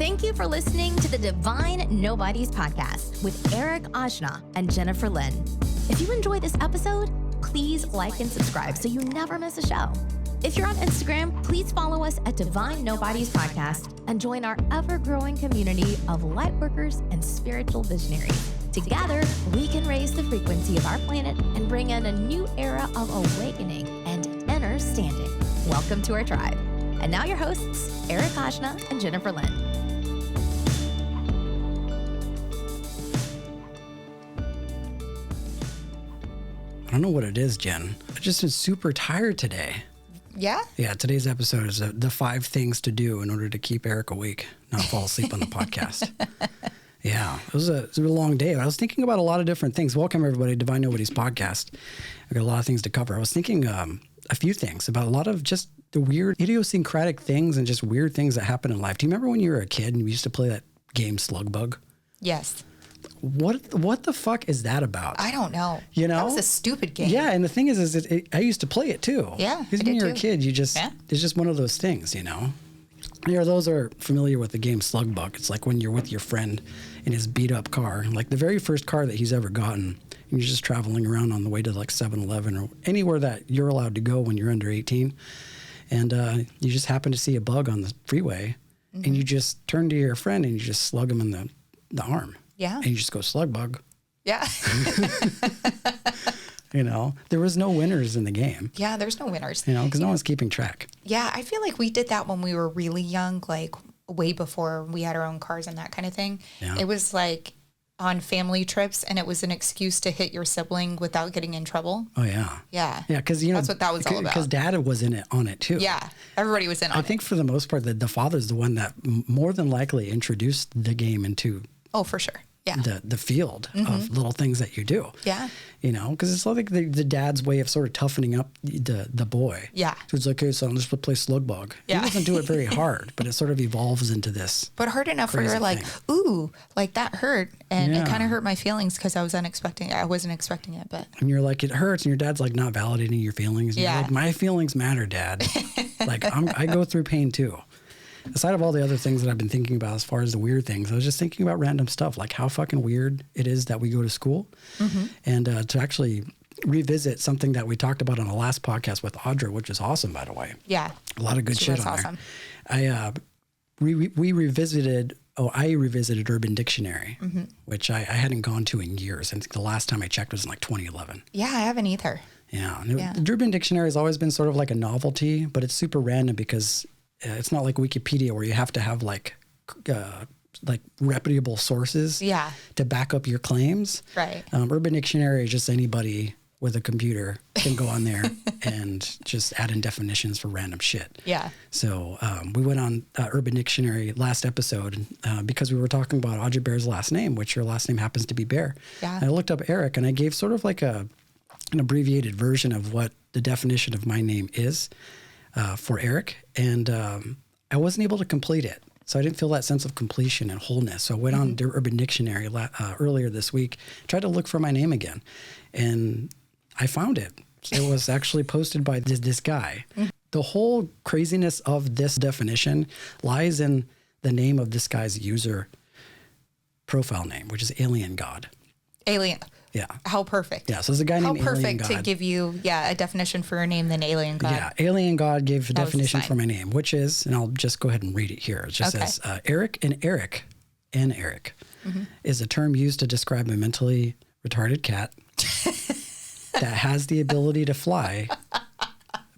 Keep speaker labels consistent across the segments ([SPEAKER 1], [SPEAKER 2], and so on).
[SPEAKER 1] Thank you for listening to the Divine Nobodies podcast with Eric Ajna and Jennifer Lynn. If you enjoyed this episode, please like and subscribe so you never miss a show. If you're on Instagram, please follow us at Divine Nobodies Podcast and join our ever-growing community of lightworkers and spiritual visionaries. Together, we can raise the frequency of our planet and bring in a new era of awakening and understanding. Welcome to our tribe. And now your hosts, Eric Ajna and Jennifer Lynn.
[SPEAKER 2] I don't know what it is, Jen. I just been super tired today.
[SPEAKER 3] Yeah?
[SPEAKER 2] Yeah, today's episode is the 5 things to do in order to keep Eric awake, not fall asleep on the podcast. Yeah, it was a long day. I was thinking about a lot of different things. Welcome, everybody, to Divine Nobodies podcast. I got a lot of things to cover. I was thinking a few things about a lot of just the weird idiosyncratic things and just weird things that happen in life. Do you remember when you were a kid and you used to play that game Slug Bug?
[SPEAKER 3] Yes.
[SPEAKER 2] What the fuck is that about?
[SPEAKER 3] I don't know.
[SPEAKER 2] You know?
[SPEAKER 3] That was a stupid game.
[SPEAKER 2] Yeah, and the thing is I used to play it too.
[SPEAKER 3] Yeah,
[SPEAKER 2] because when you're a kid, it's just one of those things, you know? Those are familiar with the game Slug Bug. It's like when you're with your friend in his beat up car, like the very first car that he's ever gotten, and you're just traveling around on the way to like 7-Eleven or anywhere that you're allowed to go when you're under 18. And you just happen to see a bug on the freeway, and you just turn to your friend and you just slug him in the arm.
[SPEAKER 3] Yeah.
[SPEAKER 2] And you just go, Slug Bug.
[SPEAKER 3] Yeah.
[SPEAKER 2] There was no winners in the game.
[SPEAKER 3] Yeah, there's no winners.
[SPEAKER 2] Because no one's keeping track.
[SPEAKER 3] Yeah, I feel like we did that when we were really young, like way before we had our own cars and that kind of thing. Yeah. It was like on family trips, and it was an excuse to hit your sibling without getting in trouble.
[SPEAKER 2] Oh, yeah.
[SPEAKER 3] Yeah.
[SPEAKER 2] Yeah, because,
[SPEAKER 3] that's what that was all about.
[SPEAKER 2] Because Dad was on it, too.
[SPEAKER 3] Yeah, everybody was in on it.
[SPEAKER 2] I think for the most part, the father's the one that more than likely introduced the game into...
[SPEAKER 3] Oh, for sure. Yeah.
[SPEAKER 2] The field of little things that you do.
[SPEAKER 3] Yeah.
[SPEAKER 2] Because it's like the dad's way of sort of toughening up the boy.
[SPEAKER 3] Yeah.
[SPEAKER 2] So it's like, hey, son, let's play Slug Bug.
[SPEAKER 3] Yeah.
[SPEAKER 2] He doesn't do it very hard, but it sort of evolves into this.
[SPEAKER 3] But hard enough where you're like, ooh, like that hurt. And it kind of hurt my feelings because I wasn't expecting it. But
[SPEAKER 2] and you're like, it hurts. And your dad's like not validating your feelings. And you're like, my feelings matter, Dad. Like I go through pain too. Aside of all the other things that I've been thinking about as far as the weird things, I was just thinking about random stuff, like how fucking weird it is that we go to school. And to actually revisit something that we talked about on the last podcast with Audra, which is awesome, by the way.
[SPEAKER 3] Yeah.
[SPEAKER 2] A lot of good shit on
[SPEAKER 3] awesome.
[SPEAKER 2] there. I revisited Urban Dictionary, which I hadn't gone to in years. And the last time I checked was in like 2011.
[SPEAKER 3] Yeah, I haven't either.
[SPEAKER 2] Yeah. The Urban Dictionary has always been sort of like a novelty, but it's super random because it's not like Wikipedia where you have to have like reputable sources to back up your claims.
[SPEAKER 3] Right.
[SPEAKER 2] Urban Dictionary is just anybody with a computer can go on there and just add in definitions for random shit.
[SPEAKER 3] Yeah.
[SPEAKER 2] So we went on Urban Dictionary last episode because we were talking about Audrey Bear's last name, which her last name happens to be Bear. Yeah. And I looked up Eric and I gave sort of like an abbreviated version of what the definition of my name is. For Eric, and I wasn't able to complete it. So I didn't feel that sense of completion and wholeness. So I went on Urban Dictionary earlier this week, tried to look for my name again, and I found it. It was actually posted by this guy. The whole craziness of this definition lies in the name of this guy's user profile name, which is Alien God.
[SPEAKER 3] Alien.
[SPEAKER 2] Yeah.
[SPEAKER 3] How perfect.
[SPEAKER 2] Yeah. So there's a guy named Alien God.
[SPEAKER 3] How perfect to give you, a definition for your name than Alien God.
[SPEAKER 2] Yeah. Alien God gave a definition for my name, which is, and I'll just go ahead and read it here. It just says, Eric is a term used to describe a mentally retarded cat that has the ability to fly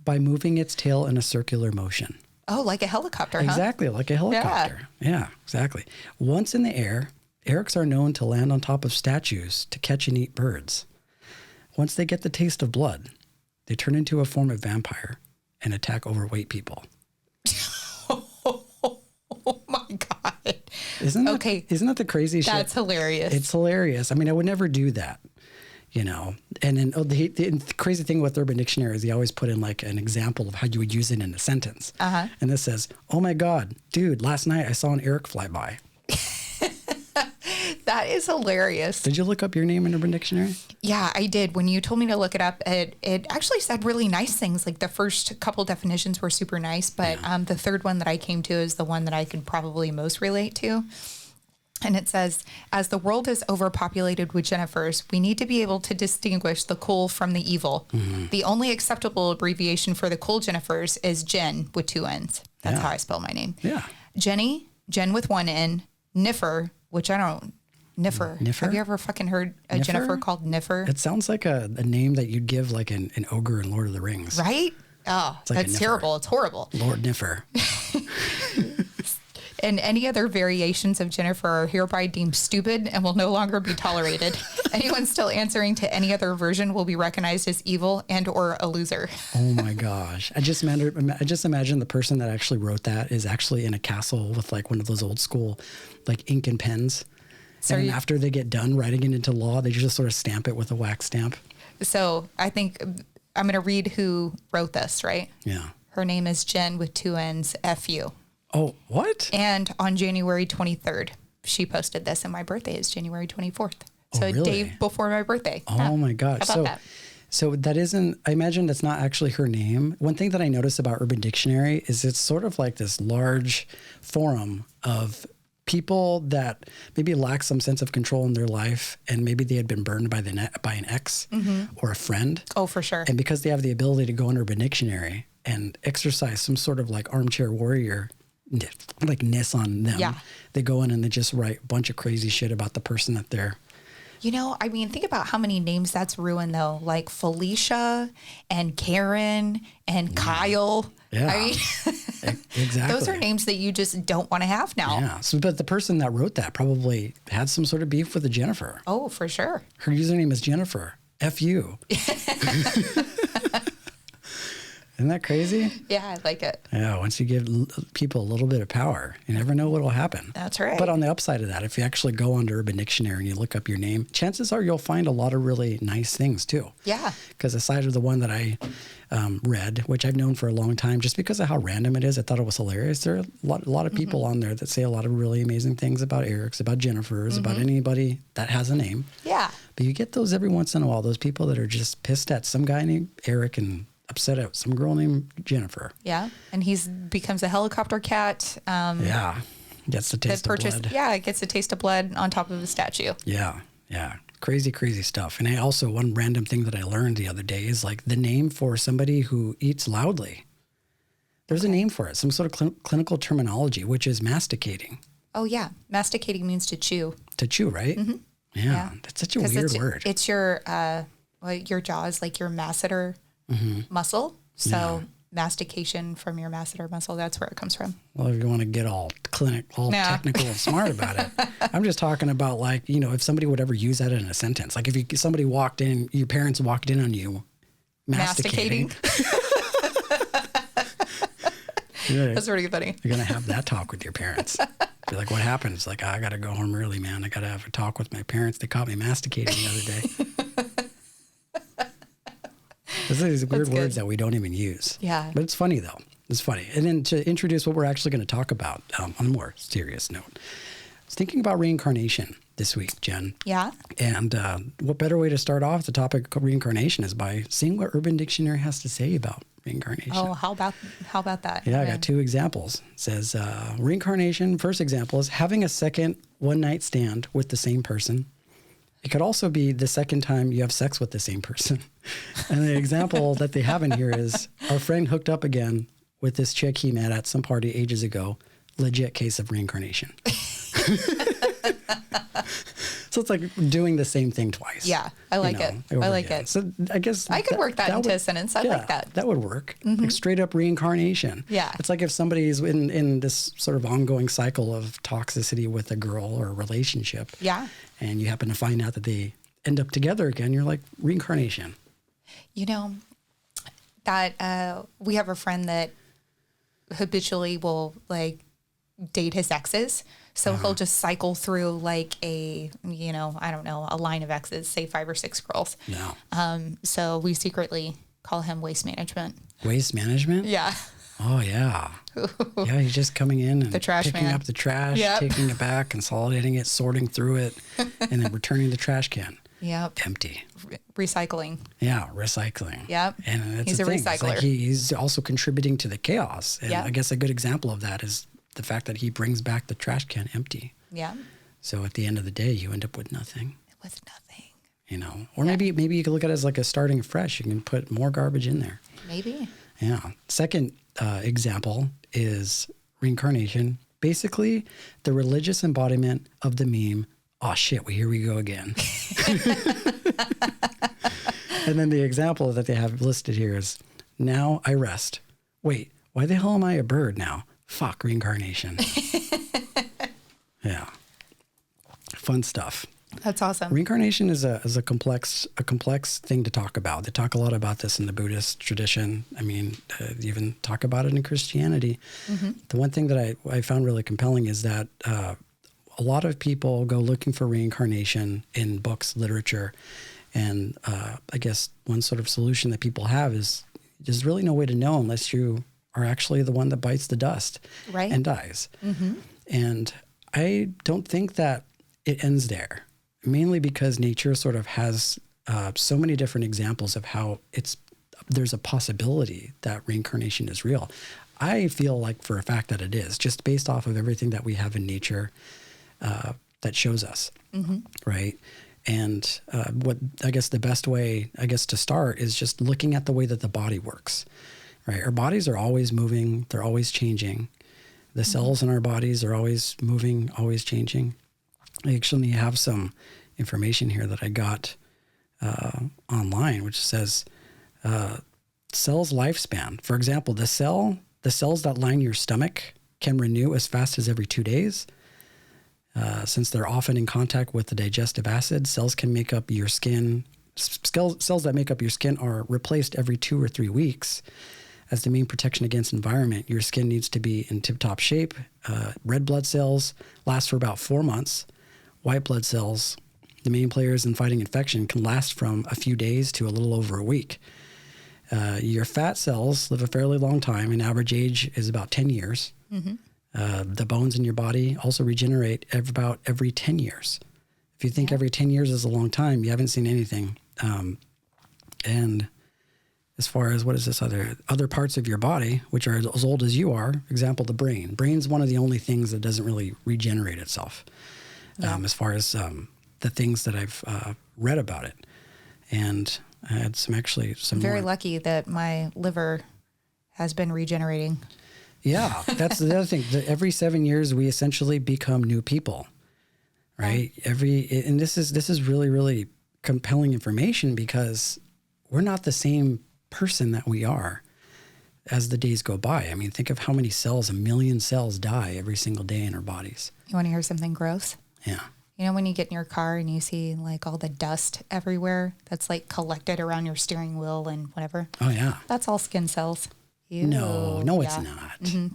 [SPEAKER 2] by moving its tail in a circular motion.
[SPEAKER 3] Oh, like a helicopter,
[SPEAKER 2] Exactly, like a helicopter. Yeah, exactly. Once in the air, Erics are known to land on top of statues to catch and eat birds. Once they get the taste of blood, they turn into a form of vampire and attack overweight people.
[SPEAKER 3] Oh my God.
[SPEAKER 2] Isn't that the crazy shit?
[SPEAKER 3] That's hilarious.
[SPEAKER 2] It's hilarious. I mean, I would never do that, And then the crazy thing with Urban Dictionary is they always put in like an example of how you would use it in a sentence. And this says, oh my God, dude, last night I saw an Eric fly by.
[SPEAKER 3] That is hilarious.
[SPEAKER 2] Did you look up your name in Urban Dictionary?
[SPEAKER 3] Yeah, I did. When you told me to look it up, it actually said really nice things. Like the first couple definitions were super nice, but the third one that I came to is the one that I could probably most relate to. And it says, as the world is overpopulated with Jennifers, we need to be able to distinguish the cool from the evil. Mm-hmm. The only acceptable abbreviation for the cool Jennifers is Jen with 2 N's. That's how I spell my name.
[SPEAKER 2] Yeah.
[SPEAKER 3] Jenny, Jen with 1 N, Niffer, which I don't, Niffer. Have you ever fucking heard a Niffer? Jennifer called Niffer?
[SPEAKER 2] It sounds like a name that you'd give like an ogre in Lord of the Rings.
[SPEAKER 3] Right? Oh, like that's terrible. It's horrible.
[SPEAKER 2] Lord Niffer.
[SPEAKER 3] And any other variations of Jennifer are hereby deemed stupid and will no longer be tolerated. Anyone still answering to any other version will be recognized as evil and or a loser. Oh
[SPEAKER 2] my gosh. I just imagine the person that actually wrote that is actually in a castle with like one of those old school like ink and pens. So and after they get done writing it into law, they just sort of stamp it with a wax stamp.
[SPEAKER 3] So I think I'm going to read who wrote this, right?
[SPEAKER 2] Yeah.
[SPEAKER 3] Her name is Jen with 2 N's, F-U.
[SPEAKER 2] Oh, what?
[SPEAKER 3] And on January 23rd, she posted this, and my birthday is January 24th. So a day before my birthday.
[SPEAKER 2] Oh my gosh.
[SPEAKER 3] How about that?
[SPEAKER 2] So that isn't, I imagine that's not actually her name. One thing that I noticed about Urban Dictionary is it's sort of like this large forum of people that maybe lack some sense of control in their life, and maybe they had been burned by an ex or a friend.
[SPEAKER 3] Oh, for sure.
[SPEAKER 2] And because they have the ability to go on Urban Dictionary and exercise some sort of like armchair warrior like ness on them. Yeah. They go in and they just write a bunch of crazy shit about the person that they're.
[SPEAKER 3] You know, I mean, think about how many names that's ruined though, like Felicia and Karen and Kyle.
[SPEAKER 2] Yeah.
[SPEAKER 3] I mean,
[SPEAKER 2] exactly.
[SPEAKER 3] Those are names that you just don't want to have now.
[SPEAKER 2] Yeah. So, but the person that wrote that probably had some sort of beef with a Jennifer.
[SPEAKER 3] Oh, for sure.
[SPEAKER 2] Her username is Jennifer. F-U. Isn't that crazy?
[SPEAKER 3] Yeah, I like it.
[SPEAKER 2] Yeah, once you give people a little bit of power, you never know what will happen.
[SPEAKER 3] That's right.
[SPEAKER 2] But on the upside of that, if you actually go onto Urban Dictionary and you look up your name, chances are you'll find a lot of really nice things too.
[SPEAKER 3] Yeah.
[SPEAKER 2] Because aside of the one that I read, which I've known for a long time, just because of how random it is, I thought it was hilarious. There are a lot of people on there that say a lot of really amazing things about Eric's, about Jennifer's, about anybody that has a name.
[SPEAKER 3] Yeah.
[SPEAKER 2] But you get those every once in a while, those people that are just pissed at some guy named Eric and upset at some girl named Jennifer.
[SPEAKER 3] Yeah. And becomes a helicopter cat.
[SPEAKER 2] Yeah. Gets the taste of blood.
[SPEAKER 3] Yeah, it gets a taste of blood on top of a statue.
[SPEAKER 2] Yeah. Yeah. Crazy, crazy stuff. And one random thing that I learned the other day is like the name for somebody who eats loudly. There's a name for it, some sort of clinical terminology, which is masticating.
[SPEAKER 3] Oh, yeah. Masticating means to chew.
[SPEAKER 2] To chew, right? Mm-hmm. Yeah. That's such a weird word.
[SPEAKER 3] It's your jaw is like your masseter muscle. So mastication from your masseter muscle, that's where it comes from.
[SPEAKER 2] Well, if you want to get all technical and smart about it, I'm just talking about like, if somebody would ever use that in a sentence, like if somebody walked in, your parents walked in on you masticating.
[SPEAKER 3] That's pretty funny.
[SPEAKER 2] You're going to have that talk with your parents. Be like, what happened? It's like, I got to go home early, man. I got to have a talk with my parents. They caught me masticating the other day. These weird words that we don't even use.
[SPEAKER 3] Yeah.
[SPEAKER 2] But it's funny, though. It's funny. And then to introduce what we're actually going to talk about on a more serious note, I was thinking about reincarnation this week, Jen.
[SPEAKER 3] Yeah.
[SPEAKER 2] And what better way to start off the topic of reincarnation is by seeing what Urban Dictionary has to say about reincarnation.
[SPEAKER 3] Oh, how about that?
[SPEAKER 2] Yeah, I got 2 examples. It says reincarnation, first example is having a second one-night stand with the same person. It could also be the second time you have sex with the same person. And the example that they have in here is our friend hooked up again with this chick he met at some party ages ago. Legit case of reincarnation. So it's like doing the same thing twice.
[SPEAKER 3] Yeah, I like it. I like it.
[SPEAKER 2] So I guess
[SPEAKER 3] I could work that into a sentence. I like that.
[SPEAKER 2] That would work. Like straight up reincarnation.
[SPEAKER 3] Yeah.
[SPEAKER 2] It's like if somebody's in this sort of ongoing cycle of toxicity with a girl or a relationship.
[SPEAKER 3] Yeah.
[SPEAKER 2] And you happen to find out that they end up together again. You're like, reincarnation.
[SPEAKER 3] That we have a friend that habitually will like date his exes. So he'll just cycle through like a line of exes, say 5 or 6 girls.
[SPEAKER 2] Yeah.
[SPEAKER 3] So we secretly call him waste management.
[SPEAKER 2] Waste management?
[SPEAKER 3] Yeah.
[SPEAKER 2] Oh, yeah. Yeah, he's just coming in and
[SPEAKER 3] the trash
[SPEAKER 2] picking
[SPEAKER 3] man.
[SPEAKER 2] up the trash, taking it back, consolidating it, sorting through it, and then returning the trash can.
[SPEAKER 3] Yep.
[SPEAKER 2] Empty.
[SPEAKER 3] Recycling.
[SPEAKER 2] Yeah, recycling.
[SPEAKER 3] Yep.
[SPEAKER 2] And that's
[SPEAKER 3] he's
[SPEAKER 2] the
[SPEAKER 3] a
[SPEAKER 2] thing.
[SPEAKER 3] recycler.
[SPEAKER 2] It's like he's also contributing to the chaos. And
[SPEAKER 3] Yep.
[SPEAKER 2] I guess a good example of that is the fact that he brings back the trash can empty.
[SPEAKER 3] Yeah.
[SPEAKER 2] So at the end of the day, you end up with nothing.
[SPEAKER 3] With nothing.
[SPEAKER 2] You know, or maybe you could look at it as like a starting fresh. You can put more garbage in there.
[SPEAKER 3] Maybe.
[SPEAKER 2] Yeah. Second example is reincarnation. Basically, the religious embodiment of the meme, oh shit, well, here we go again. And then the example that they have listed here is, now I rest. Wait, why the hell am I a bird now? Fuck, reincarnation. Yeah. Fun stuff.
[SPEAKER 3] That's awesome.
[SPEAKER 2] Reincarnation is a complex thing to talk about. They talk a lot about this in the Buddhist tradition. I mean, they even talk about it in Christianity. Mm-hmm. The one thing that I found really compelling is that a lot of people go looking for reincarnation in books, literature, and I guess one sort of solution that people have is there's really no way to know unless you are actually the one that bites the dust and dies. Mm-hmm. And I don't think that it ends there. Mainly because nature sort of has so many different examples of how there's a possibility that reincarnation is real. I feel like for a fact that it is, just based off of everything that we have in nature that shows us, right? And what I guess the best way, to start is just looking at the way that the body works, right? Our bodies are always moving, they're always changing. The cells in our bodies are always moving, always changing. I actually have some information here that I got online, which says cell's lifespan. For example, the cells that line your stomach can renew as fast as every 2 days. Since they're often in contact with the digestive acid, cells can make up your skin. Cells that make up your skin are replaced every 2 or 3 weeks. As the main protection against environment, your skin needs to be in tip-top shape. Red blood cells last for about 4 months. White blood cells, the main players in fighting infection, can last from a few days to a little over a week. Your fat cells live a fairly long time. An average age is about 10 years. Mm-hmm. The bones in your body also regenerate about every 10 years. If you think every 10 years is a long time, you haven't seen anything. And as far as what is this other parts of your body, which are as old as you are, example, the brain. Brain's one of the only things that doesn't really regenerate itself. As far as the things that I've read about it. And I had some
[SPEAKER 3] I'm very lucky that my liver has been regenerating.
[SPEAKER 2] Yeah, that's the other thing. Every 7 years, we essentially become new people, right? And this is really, really compelling information because we're not the same person that we are as the days go by. I mean, think of how many cells, 1 million cells die every single day in our bodies.
[SPEAKER 3] You want to hear something gross?
[SPEAKER 2] Yeah.
[SPEAKER 3] You know, when you get in your car and you see like all the dust everywhere that's like collected around your steering wheel and whatever.
[SPEAKER 2] Oh yeah.
[SPEAKER 3] That's all skin cells. Ew.
[SPEAKER 2] No, it's not.
[SPEAKER 3] Mm-hmm.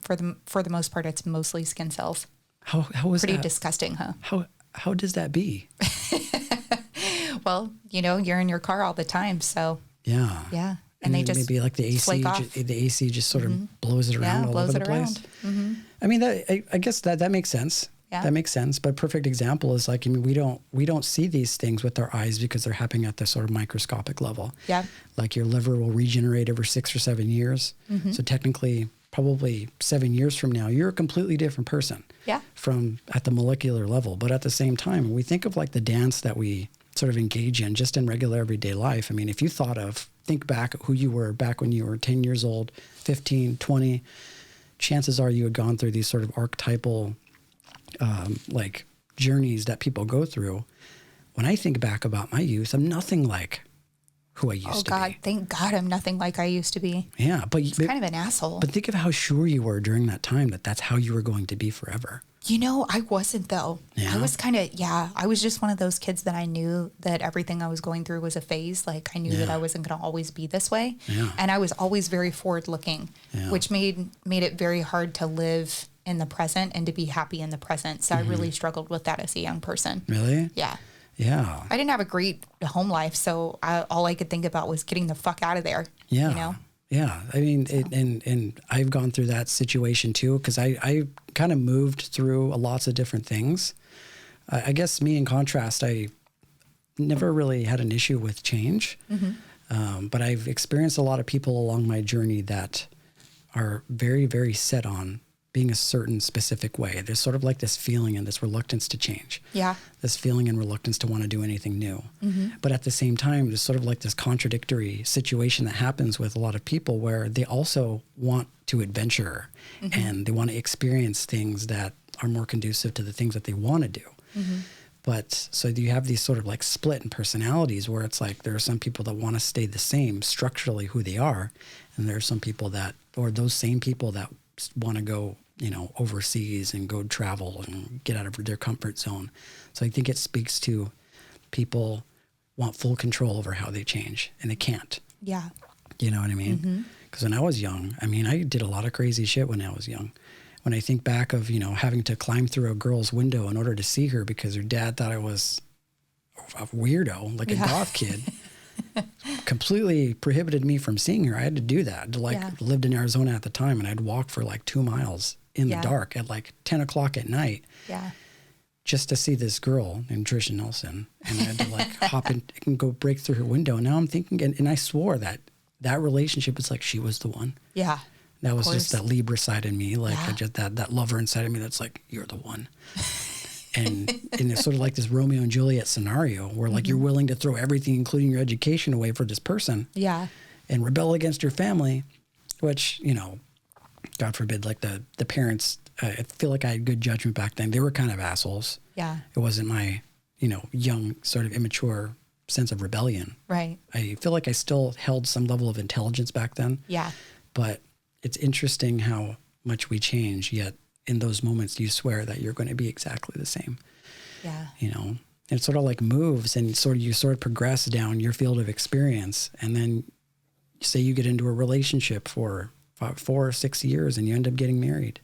[SPEAKER 3] For the most part, it's mostly skin cells.
[SPEAKER 2] How is
[SPEAKER 3] pretty
[SPEAKER 2] that?
[SPEAKER 3] Disgusting, huh?
[SPEAKER 2] How does that be?
[SPEAKER 3] Well, you know, you're in your car all the time, so yeah. And they just
[SPEAKER 2] maybe like the AC just sort of blows it around all over the place. Mm-hmm. I mean, I guess that makes sense. Yeah. That makes sense. But perfect example is like, I mean, we don't see these things with our eyes because they're happening at the sort of microscopic level. Yeah. Like your liver will regenerate over 6 or 7 years. Mm-hmm. So technically, probably 7 years from now, you're a completely different person. Yeah. From at the molecular level. But at the same time, we think of like the dance that we sort of engage in just in regular everyday life. I mean, if you think back who you were back when you were 10 years old, 15, 20, chances are you had gone through these sort of archetypal like journeys that people go through. When I think back about my youth, I'm nothing like who I used to be. Oh God,
[SPEAKER 3] thank God I'm nothing like I used to be.
[SPEAKER 2] Yeah, but
[SPEAKER 3] it's kind of an asshole.
[SPEAKER 2] But think of how sure you were during that time that that's how you were going to be forever.
[SPEAKER 3] You know, I wasn't though.
[SPEAKER 2] Yeah.
[SPEAKER 3] I was I was just one of those kids that I knew that everything I was going through was a phase. Like I knew that I wasn't going to always be this way. Yeah. And I was always very forward looking, which made it very hard to live in the present and to be happy in the present. So I really struggled with that as a young person.
[SPEAKER 2] Really?
[SPEAKER 3] Yeah.
[SPEAKER 2] Yeah.
[SPEAKER 3] I didn't have a great home life, so all I could think about was getting the fuck out of there.
[SPEAKER 2] Yeah.
[SPEAKER 3] You know?
[SPEAKER 2] Yeah. I mean, and I've gone through that situation too, because I kind of moved through lots of different things. I guess me in contrast, I never really had an issue with change. But I've experienced a lot of people along my journey that are very, very set on being a certain specific way. There's sort of like this feeling and this reluctance to change.
[SPEAKER 3] Yeah.
[SPEAKER 2] This feeling and reluctance to want to do anything new. But at the same time, there's sort of like this contradictory situation that happens with a lot of people where they also want to adventure and they want to experience things that are more conducive to the things that they want to do. But so you have these sort of like split in personalities where it's like there are some people that want to stay the same structurally who they are. And there are some people that, or those same people that want to go, you know, overseas and go travel and get out of their comfort zone. So I think it speaks to people want full control over how they change and they can't.
[SPEAKER 3] Yeah.
[SPEAKER 2] You know what I mean? Because when I was young, I mean, I did a lot of crazy shit when I was young. When I think back of, you know, having to climb through a girl's window in order to see her because her dad thought I was a weirdo, like a goth kid, completely prohibited me from seeing her. I had to do that. Lived in Arizona at the time, and I'd walk for like 2 miles in the dark at like 10 o'clock at night just to see this girl named Trisha Nelson. And I had to like hop in and go break through her window. Now I'm thinking, and I swore that relationship was like she was the one.
[SPEAKER 3] Yeah.
[SPEAKER 2] That was just that Libra side in me, like just that lover inside of me that's like, you're the one. and it's sort of like this Romeo and Juliet scenario where like you're willing to throw everything, including your education, away for this person. Yeah. And rebel against your family, which, you know, God forbid, like the parents, I feel like I had good judgment back then. They were kind of assholes. Yeah. It wasn't my, you know, young sort of immature sense of rebellion. Right. I feel like I still held some level of intelligence back then. Yeah. But it's interesting how much we change, yet in those moments you swear that you're going to be exactly the same. Yeah. You know, and it sort of like moves and you sort of progress down your field of experience. And then say you get into a relationship for 4 or 6 years and you end up getting married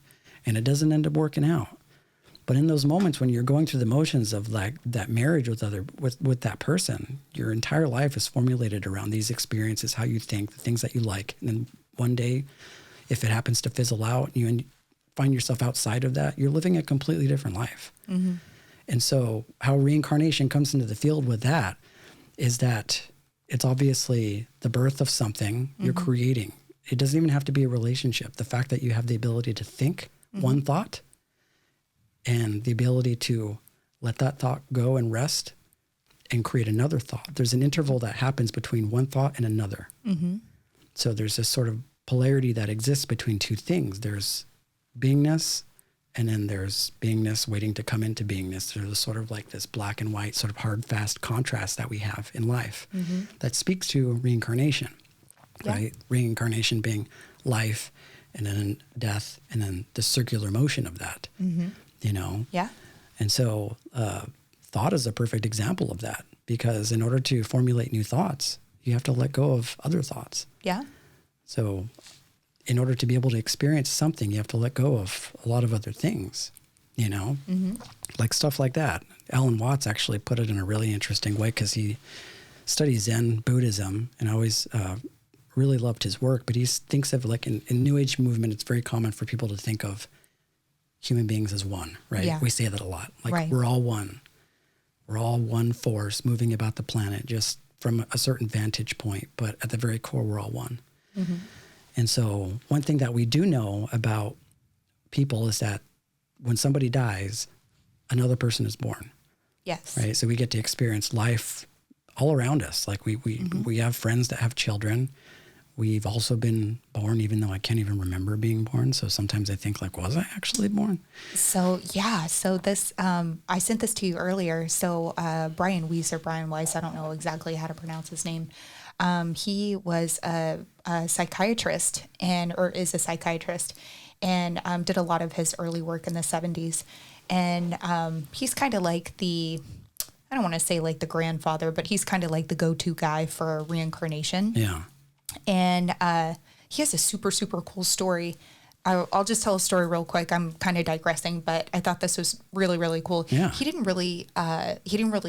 [SPEAKER 2] and it doesn't end up working out. But in those moments when you're going through the motions of like that marriage with that person, your entire life is formulated around these experiences, how you think, the things that you like. And then one day, if it happens to fizzle out and you find yourself outside of that, you're living a completely different life. And so how reincarnation comes into the field with that is that it's obviously the birth of something you're creating. It doesn't even have to be a relationship. The fact that you have the ability to think one thought and the ability to let that thought go and rest and create another thought. There's an interval that happens between one thought and another. So there's this sort of polarity that exists between two things. There's beingness, and then there's beingness waiting to come into beingness. There's sort of like this black and white sort of hard, fast contrast that we have in life that speaks to reincarnation, right? Reincarnation being life, and then death, and then the circular motion of that, you know? Yeah. And so thought is a perfect example of that, because in order to formulate new thoughts, you have to let go of other thoughts. Yeah. So in order to be able to experience something, you have to let go of a lot of other things, you know, like stuff like that. Alan Watts actually put it in a really interesting way because he studies Zen Buddhism, and I always really loved his work, but he thinks of like in New Age movement, it's very common for people to think of human beings as one, right? Yeah. We say that a lot. Like we're all one. We're all one force moving about the planet just from a certain vantage point, but at the very core, we're all one. And so one thing that we do know about people is that when somebody dies, another person is born. Yes. Right. So we get to experience life all around us. Like we have friends that have children. We've also been born, even though I can't even remember being born. So sometimes I think like, was I actually born? So yeah. So this, I sent this to you earlier. So Brian Weiss, I don't know exactly how to pronounce his name. He was a psychiatrist or is a psychiatrist, and did a lot of his early work in the 70s. And he's kind of like I don't want to say like the grandfather, but he's kind of like the go-to guy for reincarnation. Yeah. And he has a super, super cool story
[SPEAKER 3] I'll just tell a story real quick. I'm kind of digressing, but I thought this was really, really cool.
[SPEAKER 2] Yeah.
[SPEAKER 3] He didn't really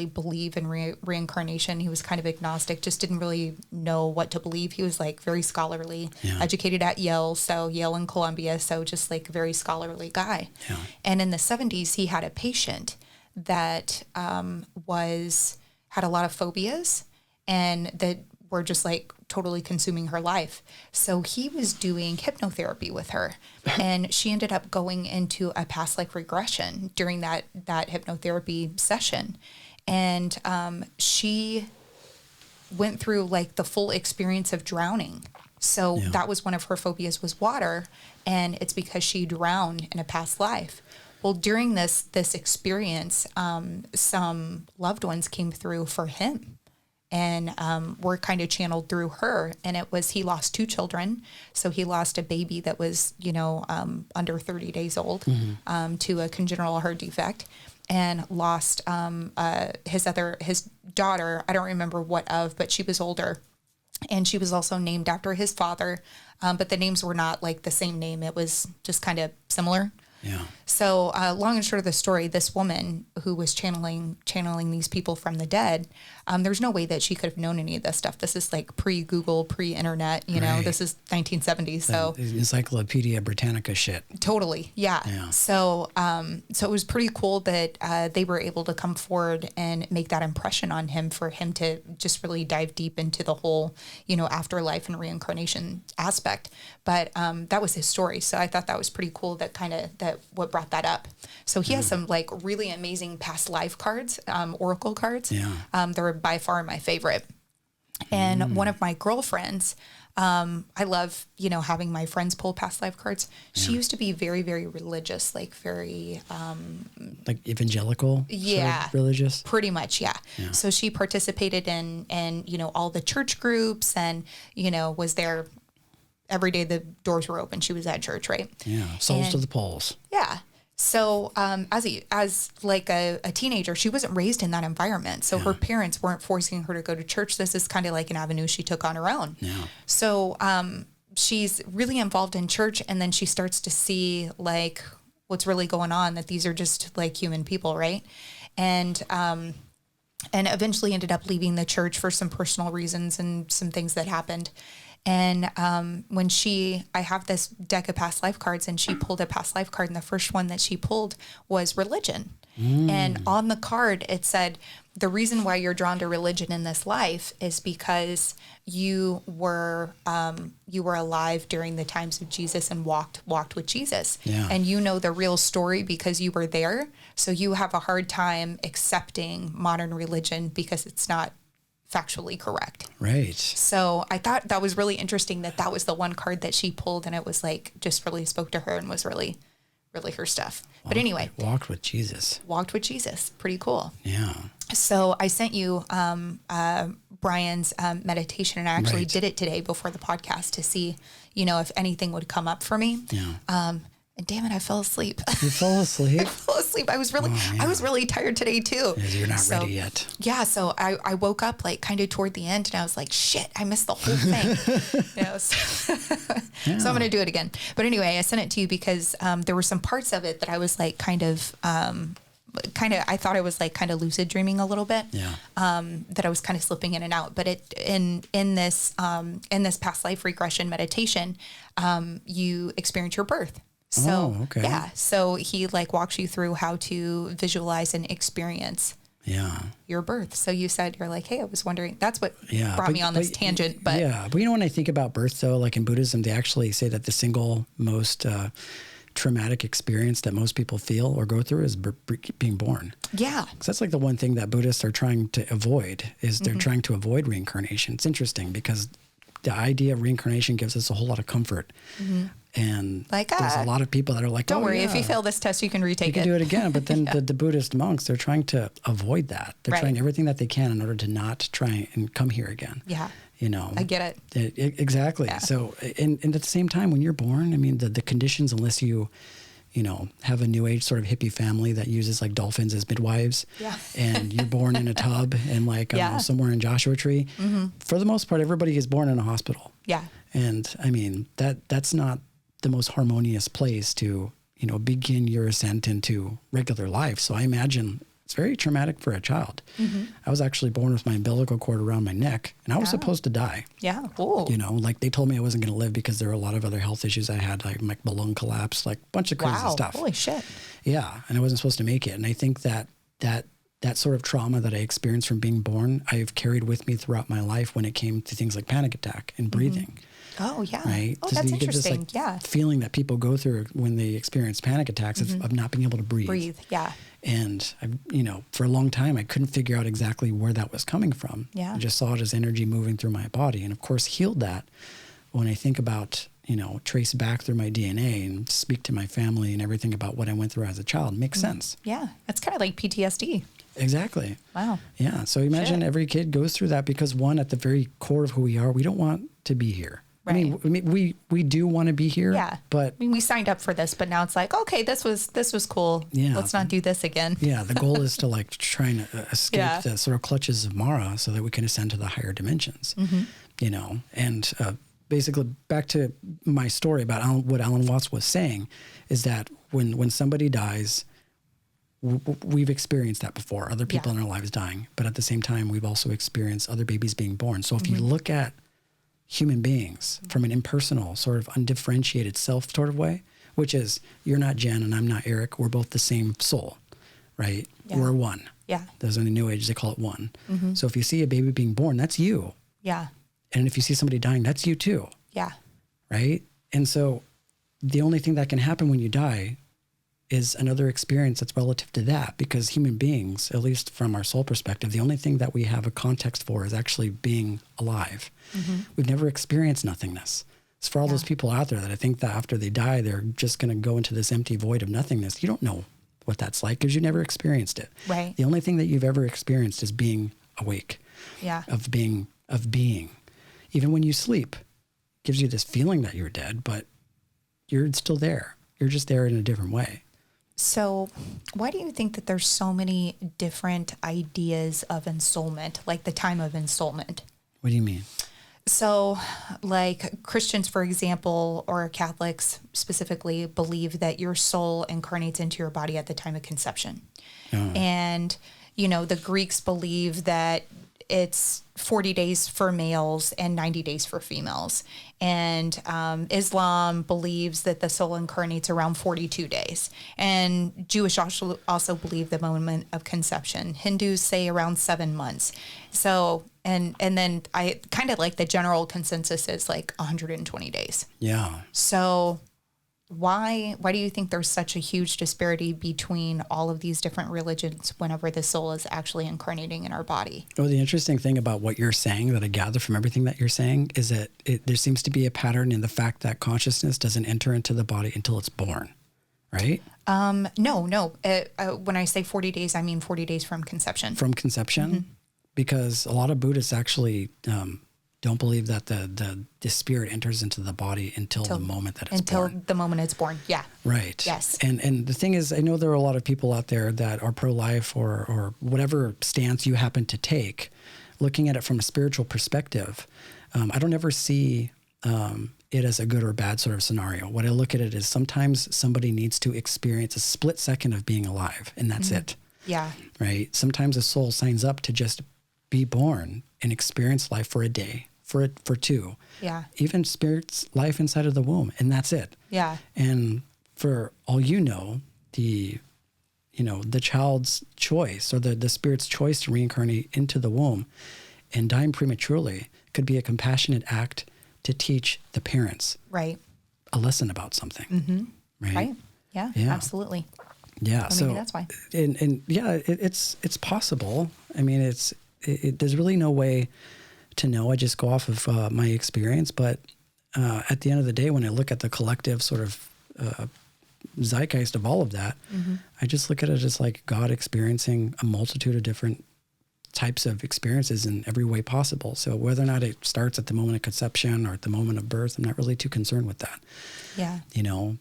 [SPEAKER 3] believe in reincarnation. He was kind of agnostic, just didn't really know what to believe. He was like very scholarly, educated at Yale and Columbia. So just like a very scholarly guy. Yeah. And in the 70s, he had a patient that had a lot of phobias and that were just like totally consuming her life. So he was doing hypnotherapy with her, and she ended up going into a past life regression during that hypnotherapy session. And she went through like the full experience of drowning. So that was one of her phobias, was water. And it's because she drowned in a past life. Well, during this experience, some loved ones came through for him, and were kind of channeled through her. And he lost 2 children. So he lost a baby that was, under 30 days old, to a congenital heart defect, and lost his daughter. I don't remember what of, but she was older. And she was also named after his father. But the names were not like the same name. It was just kind of similar.
[SPEAKER 2] Yeah.
[SPEAKER 3] So long and short of the story, this woman who was channeling these people from the dead, there's no way that she could have known any of this stuff. This is like pre-Google, pre-internet, know, this is 1970s. So
[SPEAKER 2] Encyclopedia Britannica shit.
[SPEAKER 3] Totally. Yeah. So it was pretty cool that they were able to come forward and make that impression on him, for him to just really dive deep into the whole, afterlife and reincarnation aspect. But that was his story. So I thought that was pretty cool, that what brought that up. So he has some like really amazing past life cards, oracle cards. Yeah. They're by far my favorite. And one of my girlfriends, I love, having my friends pull past life cards. She used to be very, very religious, like very...
[SPEAKER 2] like evangelical?
[SPEAKER 3] Yeah.
[SPEAKER 2] Sort of religious?
[SPEAKER 3] Pretty much, yeah. So she participated in all the church groups, and, was there every day the doors were open. She was at church, right?
[SPEAKER 2] Yeah. Souls to the polls.
[SPEAKER 3] Yeah. So as like a teenager, she wasn't raised in that environment. So her parents weren't forcing her to go to church. This is kind of like an avenue she took on her own. Yeah. So she's really involved in church, and then she starts to see like what's really going on, that these are just like human people, right? And eventually ended up leaving the church for some personal reasons and some things that happened. And when I have this deck of past life cards, and she pulled a past life card, and the first one that she pulled was religion. And on the card, it said, the reason why you're drawn to religion in this life is because you were alive during the times of Jesus and walked with Jesus. Yeah. And the real story because you were there. So you have a hard time accepting modern religion because it's not factually correct.
[SPEAKER 2] Right.
[SPEAKER 3] So I thought that was really interesting, that was the one card that she pulled, and it was like, just really spoke to her and was really, really her stuff. But anyway.
[SPEAKER 2] Walked with Jesus.
[SPEAKER 3] Pretty cool.
[SPEAKER 2] Yeah.
[SPEAKER 3] So I sent you Brian's meditation, and I actually did it today before the podcast to see, if anything would come up for me. Yeah. And damn it, I fell asleep.
[SPEAKER 2] You fell asleep?
[SPEAKER 3] I fell asleep. I was really tired today too.
[SPEAKER 2] You're not ready yet.
[SPEAKER 3] Yeah. So I woke up like kind of toward the end, and I was like, shit, I missed the whole thing. So I'm going to do it again. But anyway, I sent it to you because there were some parts of it that I was like I thought I was like kind of lucid dreaming a little bit. Yeah. That I was kind of slipping in and out. But in this past life regression meditation, you experience your birth. So, yeah. So he like walks you through how to visualize and experience your birth. So you said, you're like, hey, I was wondering, that's what brought me on this tangent. But
[SPEAKER 2] when I think about birth though, like in Buddhism, they actually say that the single most traumatic experience that most people feel or go through is being born. Yeah. Because that's like the one thing that Buddhists are trying to avoid, is they're trying to avoid reincarnation. It's interesting because the idea of reincarnation gives us a whole lot of comfort. And like, there's a lot of people that are like,
[SPEAKER 3] don't worry, if you fail this test, you can retake it.
[SPEAKER 2] You can do it again. But then the Buddhist monks, they're trying to avoid that. They're trying everything that they can in order to not try and come here again. Yeah.
[SPEAKER 3] I get it.
[SPEAKER 2] Exactly. Yeah. So, and at the same time, when you're born, I mean, the conditions, unless you have a new age sort of hippie family that uses like dolphins as midwives, and you're born in a tub and like somewhere in Joshua Tree, for the most part, everybody is born in a hospital. Yeah. And I mean, that's not the most harmonious place to, you know, begin your ascent into regular life. So I imagine it's very traumatic for a child. I was actually born with my umbilical cord around my neck, and I was supposed to die.
[SPEAKER 3] Yeah. Ooh.
[SPEAKER 2] You know, like they told me I wasn't going to live because there were a lot of other health issues I had, like my lung collapse, like a bunch of crazy stuff.
[SPEAKER 3] Holy shit.
[SPEAKER 2] Yeah. And I wasn't supposed to make it. And I think that sort of trauma that I experienced from being born, I've carried with me throughout my life when it came to things like panic attack and breathing.
[SPEAKER 3] Oh, yeah.
[SPEAKER 2] Right.
[SPEAKER 3] Oh, that's interesting.
[SPEAKER 2] This, like, feeling that people go through when they experience panic attacks of not being able to breathe.
[SPEAKER 3] Yeah.
[SPEAKER 2] And I, you know, for a long time, I couldn't figure out exactly where that was coming from.
[SPEAKER 3] Yeah.
[SPEAKER 2] I just saw it as energy moving through my body. And of course, healed that when I think about, you know, trace back through my DNA and speak to my family and everything about what I went through as a child. Makes sense.
[SPEAKER 3] Yeah. It's kind of like PTSD.
[SPEAKER 2] Exactly.
[SPEAKER 3] Wow.
[SPEAKER 2] Yeah. So imagine every kid goes through that because one, at the very core of who we are, we don't want to be here.
[SPEAKER 3] Right.
[SPEAKER 2] I mean, we do want to be here.
[SPEAKER 3] Yeah.
[SPEAKER 2] But
[SPEAKER 3] I mean, we signed up for this, but now it's like, okay, this was cool.
[SPEAKER 2] Yeah.
[SPEAKER 3] Let's not do this again.
[SPEAKER 2] Yeah. The goal is to like try and escape the sort of clutches of Mara so that we can ascend to the higher dimensions, you know, and basically back to my story about what Alan Watts was saying is that when somebody dies, we've experienced that before, other people in our lives dying, but at the same time, we've also experienced other babies being born. So if you look at human beings from an impersonal, sort of undifferentiated self sort of way, which is you're not Jen and I'm not Eric. We're both the same soul, right?
[SPEAKER 3] Yeah.
[SPEAKER 2] We're one.
[SPEAKER 3] Yeah.
[SPEAKER 2] Those in the New Age, they call it one. So if you see a baby being born, that's you.
[SPEAKER 3] Yeah.
[SPEAKER 2] And if you see somebody dying, that's you too.
[SPEAKER 3] Yeah.
[SPEAKER 2] Right? And so the only thing that can happen when you die is another experience that's relative to that, because human beings, at least from our soul perspective, the only thing that we have a context for is actually being alive. We've never experienced nothingness. It's for all those people out there that I think that after they die, they're just going to go into this empty void of nothingness. You don't know what that's like because you never experienced it.
[SPEAKER 3] Right.
[SPEAKER 2] The only thing that you've ever experienced is being awake.
[SPEAKER 3] Yeah.
[SPEAKER 2] Of being. Even when you sleep, it gives you this feeling that you're dead, but you're still there. You're just there in a different way.
[SPEAKER 3] So why do you think that there's so many different ideas of ensoulment, like the time of ensoulment?
[SPEAKER 2] What do you mean?
[SPEAKER 3] So like Christians, for example, or Catholics specifically, believe that your soul incarnates into your body at the time of conception. And, you know, the Greeks believe that it's 40 days for males and 90 days for females. And Islam believes that the soul incarnates around 42 days. And Jewish also believe the moment of conception. Hindus say around 7 months. So, and then I kind of like the general consensus is like 120 days.
[SPEAKER 2] Yeah.
[SPEAKER 3] So why do you think there's such a huge disparity between all of these different religions whenever the soul is actually incarnating in our body?
[SPEAKER 2] Well, the interesting thing about what you're saying that I gather from everything that you're saying is that there seems to be a pattern in the fact that consciousness doesn't enter into the body until it's born, right?
[SPEAKER 3] No. When I say 40 days, I mean 40 days from conception.
[SPEAKER 2] From conception? Because a lot of Buddhists actually don't believe that the spirit enters into the body until the moment that it's born.
[SPEAKER 3] Until the moment it's born, yeah.
[SPEAKER 2] Right.
[SPEAKER 3] Yes.
[SPEAKER 2] And the thing is, I know there are a lot of people out there that are pro-life or whatever stance you happen to take, looking at it from a spiritual perspective. I don't ever see it as a good or bad sort of scenario. What I look at it is sometimes somebody needs to experience a split second of being alive, and that's it.
[SPEAKER 3] Yeah.
[SPEAKER 2] Right? Sometimes a soul signs up to just be born and experience life for a day, for 2.
[SPEAKER 3] Yeah.
[SPEAKER 2] Even spirit's life inside of the womb, and that's it.
[SPEAKER 3] Yeah.
[SPEAKER 2] And for all you know, the child's choice or the spirit's choice to reincarnate into the womb and dying prematurely could be a compassionate act to teach the parents a lesson about something. Right?
[SPEAKER 3] Yeah, absolutely.
[SPEAKER 2] Yeah.
[SPEAKER 3] So maybe that's why.
[SPEAKER 2] And yeah, it's possible. I mean, there's really no way to know. I just go off of my experience. But at the end of the day, when I look at the collective sort of zeitgeist of all of that, I just look at it as like God experiencing a multitude of different types of experiences in every way possible. So whether or not it starts at the moment of conception or at the moment of birth, I'm not really too concerned with that.
[SPEAKER 3] Yeah.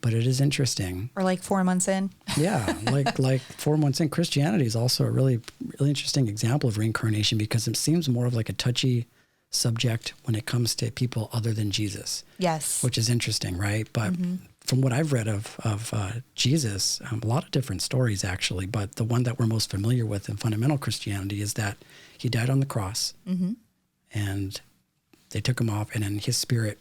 [SPEAKER 2] But it is interesting.
[SPEAKER 3] Or like 4 months in.
[SPEAKER 2] Yeah. Like 4 months in. Christianity is also a really, really interesting example of reincarnation because it seems more of like a touchy subject when it comes to people other than Jesus.
[SPEAKER 3] Yes.
[SPEAKER 2] Which is interesting, right? But from what I've read of Jesus, a lot of different stories actually, but the one that we're most familiar with in fundamental Christianity is that he died on the cross, and they took him off, and then his spirit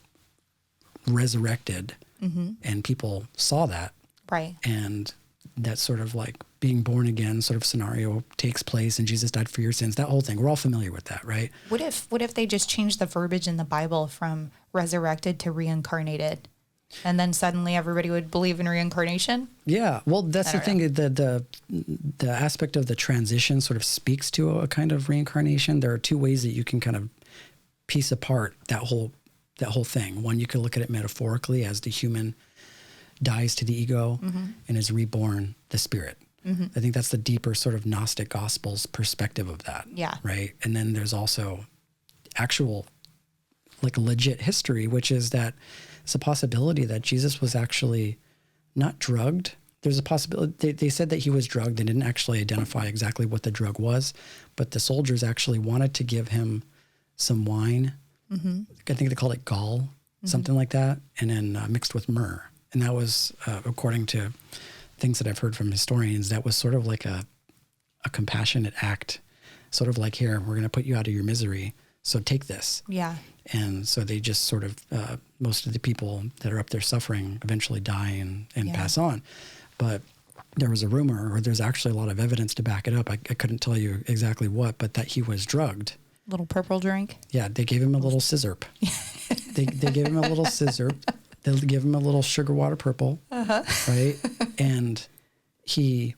[SPEAKER 2] resurrected, and people saw that.
[SPEAKER 3] Right.
[SPEAKER 2] And that sort of like being born again sort of scenario takes place, and Jesus died for your sins, that whole thing. We're all familiar with that, right?
[SPEAKER 3] What if they just changed the verbiage in the Bible from resurrected to reincarnated? And then suddenly everybody would believe in reincarnation?
[SPEAKER 2] Yeah. Well, that's the thing. The aspect of the transition sort of speaks to a kind of reincarnation. There are two ways that you can kind of piece apart that whole thing. One, you can look at it metaphorically as the human dies to the ego and is reborn the spirit. I think that's the deeper sort of Gnostic Gospels perspective of that.
[SPEAKER 3] Yeah.
[SPEAKER 2] Right. And then there's also actual like legit history, which is that it's a possibility that Jesus was actually not drugged. There's a possibility. They said that he was drugged. They didn't actually identify exactly what the drug was, but the soldiers actually wanted to give him some wine. I think they called it gall, something like that, and then mixed with myrrh. And that was, according to things that I've heard from historians, that was sort of like a compassionate act, sort of like, here, we're going to put you out of your misery, so take this.
[SPEAKER 3] Yeah.
[SPEAKER 2] And so they just sort of, most of the people that are up there suffering eventually die and pass on. But there was a rumor, or there's actually a lot of evidence to back it up. I couldn't tell you exactly what, but that he was drugged.
[SPEAKER 3] Little purple drink?
[SPEAKER 2] Yeah, they gave him a little scissor. they gave him a little scissor. They'll give him a little sugar water purple, right? And he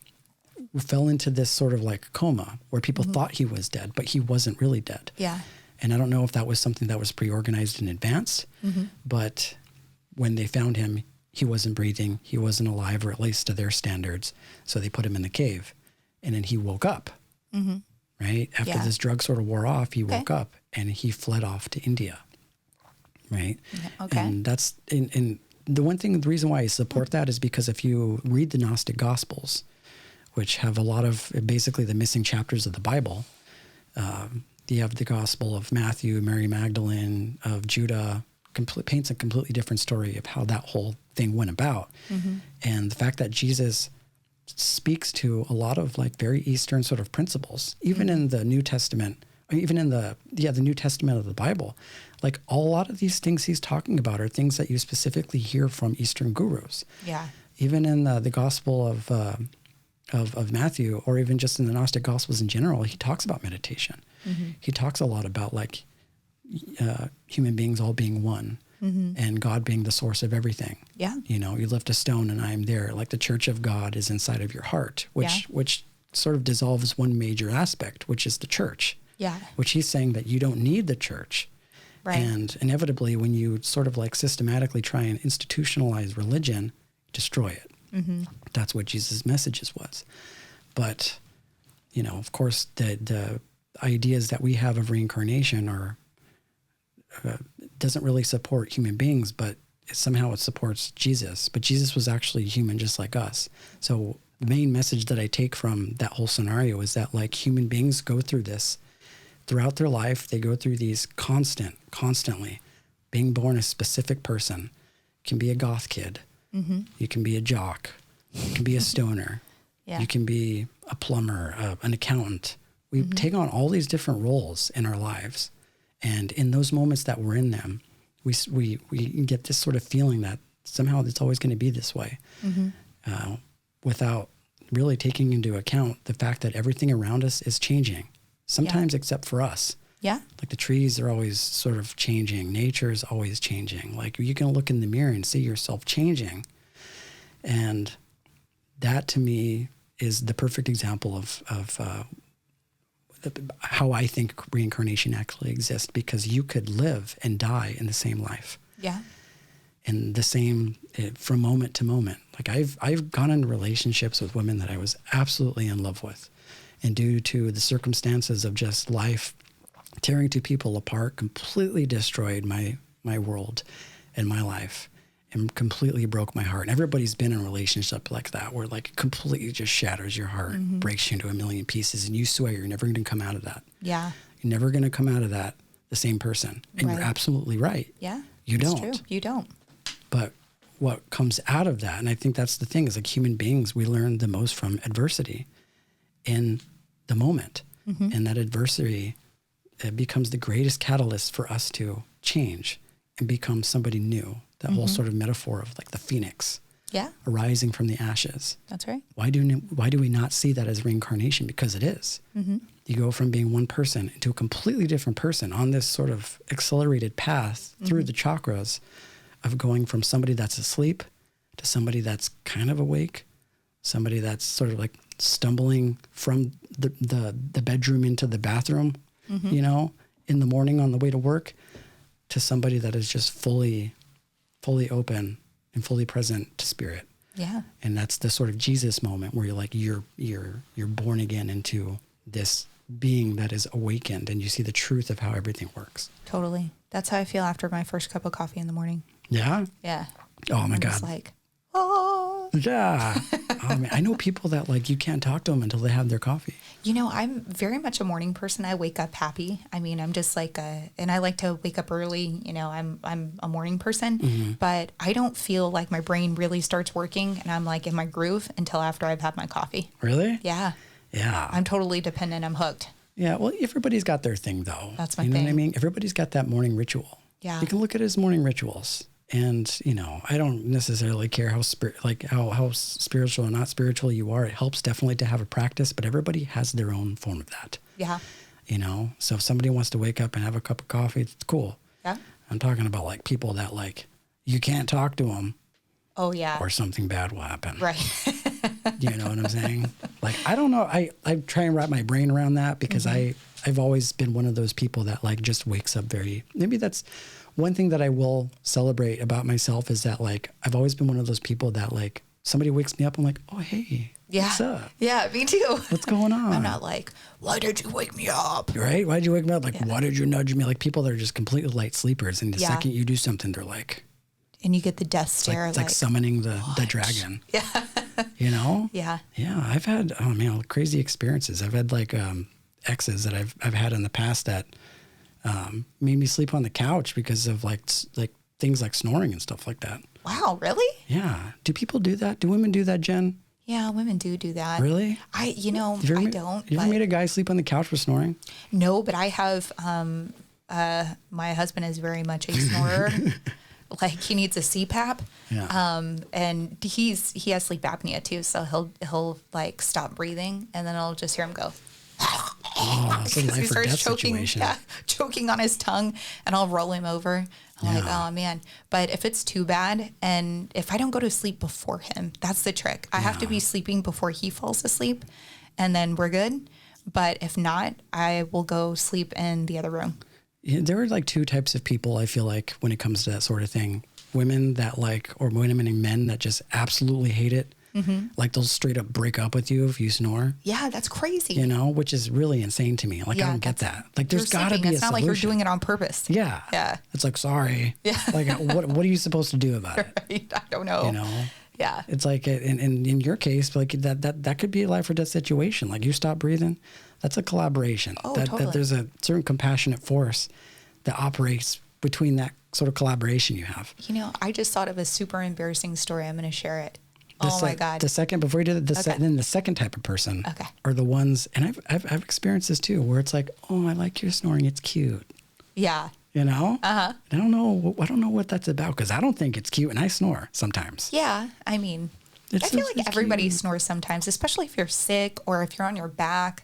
[SPEAKER 2] fell into this sort of like coma where people thought he was dead, but he wasn't really dead.
[SPEAKER 3] Yeah.
[SPEAKER 2] And I don't know if that was something that was pre-organized in advance, but when they found him, he wasn't breathing, he wasn't alive, or at least to their standards. So they put him in the cave, and then he woke up, right? After this drug sort of wore off, he woke up, and he fled off to India. Right.
[SPEAKER 3] Okay.
[SPEAKER 2] And that's in the one thing, the reason why I support that is because if you read the Gnostic Gospels, which have a lot of basically the missing chapters of the Bible, you have the Gospel of Matthew, Mary Magdalene, of Judah, paints a completely different story of how that whole thing went about. And the fact that Jesus speaks to a lot of like very Eastern sort of principles, even in the New Testament, even in the New Testament of the Bible, like a lot of these things he's talking about are things that you specifically hear from Eastern gurus.
[SPEAKER 3] Yeah.
[SPEAKER 2] Even in the Gospel of Matthew, or even just in the Gnostic Gospels in general, he talks about meditation. He talks a lot about like human beings all being one, and God being the source of everything.
[SPEAKER 3] Yeah.
[SPEAKER 2] You know, you lift a stone and I am there. Like the church of God is inside of your heart, which sort of dissolves one major aspect, which is the church.
[SPEAKER 3] Yeah.
[SPEAKER 2] Which he's saying that you don't need the church.
[SPEAKER 3] Right.
[SPEAKER 2] And inevitably, when you sort of like systematically try and institutionalize religion, destroy it. That's what Jesus' messages was. But, you know, of course, the ideas that we have of reincarnation are doesn't really support human beings, but somehow it supports Jesus. But Jesus was actually human just like us. So the main message that I take from that whole scenario is that like human beings go through this throughout their life. They go through these constantly being born a specific person. You can be a goth kid. You can be a jock. You can be a stoner. You can be a plumber, an accountant. We take on all these different roles in our lives. And in those moments that we're in them, we get this sort of feeling that somehow it's always going to be this way, without really taking into account the fact that everything around us is changing, sometimes except for us.
[SPEAKER 3] Yeah.
[SPEAKER 2] Like the trees are always sort of changing. Nature is always changing. Like you can look in the mirror and see yourself changing. And that to me is the perfect example of how I think reincarnation actually exists, because you could live and die in the same life.
[SPEAKER 3] Yeah.
[SPEAKER 2] And the same from moment to moment. Like I've gone into relationships with women that I was absolutely in love with. And due to the circumstances of just life tearing two people apart, completely destroyed my world and my life, and completely broke my heart. And everybody's been in a relationship like that, where like completely just shatters your heart, breaks you into a million pieces, and you swear you're never going to come out of that.
[SPEAKER 3] Yeah.
[SPEAKER 2] You're never going to come out of that the same person. And you're absolutely right.
[SPEAKER 3] Yeah.
[SPEAKER 2] You don't.
[SPEAKER 3] True. You don't.
[SPEAKER 2] But what comes out of that, and I think that's the thing, is like human beings, we learn the most from adversity in the moment. And that adversity, it becomes the greatest catalyst for us to change and become somebody new. That whole sort of metaphor of like the phoenix arising from the ashes.
[SPEAKER 3] That's right.
[SPEAKER 2] Why do we not see that as reincarnation? Because it is. You go from being one person into a completely different person on this sort of accelerated path through the chakras of going from somebody that's asleep to somebody that's kind of awake, somebody that's sort of like stumbling from the bedroom into the bathroom, you know, in the morning on the way to work, to somebody that is just fully open and fully present to spirit.
[SPEAKER 3] Yeah.
[SPEAKER 2] And that's the sort of Jesus moment where you're like, you're born again into this being that is awakened, and you see the truth of how everything works.
[SPEAKER 3] Totally. That's how I feel after my first cup of coffee in the morning.
[SPEAKER 2] Yeah.
[SPEAKER 3] Yeah.
[SPEAKER 2] Oh my God.
[SPEAKER 3] It's like, oh.
[SPEAKER 2] Yeah. Oh man, I know people that like, you can't talk to them until they have their coffee.
[SPEAKER 3] You know, I'm very much a morning person. I wake up happy. I mean, I'm just like and I like to wake up early. You know, I'm a morning person, but I don't feel like my brain really starts working and I'm like in my groove until after I've had my coffee.
[SPEAKER 2] Really?
[SPEAKER 3] Yeah.
[SPEAKER 2] Yeah.
[SPEAKER 3] I'm totally dependent. I'm hooked.
[SPEAKER 2] Yeah. Well, everybody's got their thing though.
[SPEAKER 3] That's my
[SPEAKER 2] thing. You know what I
[SPEAKER 3] thing.
[SPEAKER 2] mean? Everybody's got that morning ritual.
[SPEAKER 3] Yeah.
[SPEAKER 2] You can look at his morning rituals. And, you know, I don't necessarily care how spiritual or not spiritual you are. It helps definitely to have a practice, but everybody has their own form of that.
[SPEAKER 3] Yeah.
[SPEAKER 2] You know, so if somebody wants to wake up and have a cup of coffee, it's cool.
[SPEAKER 3] Yeah.
[SPEAKER 2] I'm talking about like people that like, you can't talk to them.
[SPEAKER 3] Oh yeah.
[SPEAKER 2] Or something bad will happen.
[SPEAKER 3] Right.
[SPEAKER 2] You know what I'm saying? Like, I don't know. I try and wrap my brain around that because I've always been one of those people that like just wakes up maybe that's one thing that I will celebrate about myself, is that like, I've always been one of those people that like, somebody wakes me up, I'm like, oh, hey, what's up?
[SPEAKER 3] Yeah, me too.
[SPEAKER 2] What's going on?
[SPEAKER 3] I'm not like, why did you wake me up?
[SPEAKER 2] Right? Why'd you wake me up? Like, why did you nudge me? Like people that are just completely light sleepers. And the second you do something, they're like,
[SPEAKER 3] and you get the death stare.
[SPEAKER 2] It's like summoning the dragon.
[SPEAKER 3] Yeah.
[SPEAKER 2] You know?
[SPEAKER 3] Yeah.
[SPEAKER 2] Yeah. I've had, crazy experiences. I've had like exes that I've had in the past that made me sleep on the couch because of like things like snoring and stuff like that.
[SPEAKER 3] Wow, really?
[SPEAKER 2] Yeah. Do people do that? Do women do that, Jen?
[SPEAKER 3] Yeah, women do that.
[SPEAKER 2] Really?
[SPEAKER 3] I don't.
[SPEAKER 2] You ever made a guy sleep on the couch for snoring? No,
[SPEAKER 3] but I have. My husband is very much a snorer. Like he needs a CPAP.
[SPEAKER 2] Yeah.
[SPEAKER 3] And he has sleep apnea too, so he'll like stop breathing, and then I'll just hear him go.
[SPEAKER 2] Oh, it's a life
[SPEAKER 3] he
[SPEAKER 2] or
[SPEAKER 3] starts
[SPEAKER 2] death
[SPEAKER 3] choking,
[SPEAKER 2] situation.
[SPEAKER 3] choking on his tongue, and I'll roll him over. I'm like, oh man. But if it's too bad, and if I don't go to sleep before him, that's the trick. I have to be sleeping before he falls asleep, and then we're good. But if not, I will go sleep in the other room.
[SPEAKER 2] Yeah, there are like two types of people, I feel like, when it comes to that sort of thing. Women that like, or women and men that just absolutely hate it. Mm-hmm. Like they'll straight up break up with you if you snore.
[SPEAKER 3] Yeah, that's crazy.
[SPEAKER 2] You know, which is really insane to me. Like, I don't get that. Like, there's got to be a solution.
[SPEAKER 3] It's not like you're doing it on purpose.
[SPEAKER 2] Yeah.
[SPEAKER 3] Yeah.
[SPEAKER 2] It's like, sorry.
[SPEAKER 3] Yeah.
[SPEAKER 2] Like, what are you supposed to do about it?
[SPEAKER 3] Right. I don't know.
[SPEAKER 2] You know?
[SPEAKER 3] Yeah.
[SPEAKER 2] It's like, in your case, like that could be a life or death situation. Like you stop breathing, that's a collaboration.
[SPEAKER 3] Oh,
[SPEAKER 2] totally. That there's a certain compassionate force that operates between that sort of collaboration you have.
[SPEAKER 3] You know, I just thought of a super embarrassing story. I'm going to share it. My God.
[SPEAKER 2] The second, before you do that, then the second type of person are the ones, and I've experienced this too, where it's like, oh, I like your snoring. It's cute.
[SPEAKER 3] Yeah.
[SPEAKER 2] You know?
[SPEAKER 3] Uh-huh.
[SPEAKER 2] I don't know what that's about, because I don't think it's cute, and I snore sometimes.
[SPEAKER 3] Yeah. I mean, I feel like everybody cute. Snores sometimes, especially if you're sick or if you're on your back.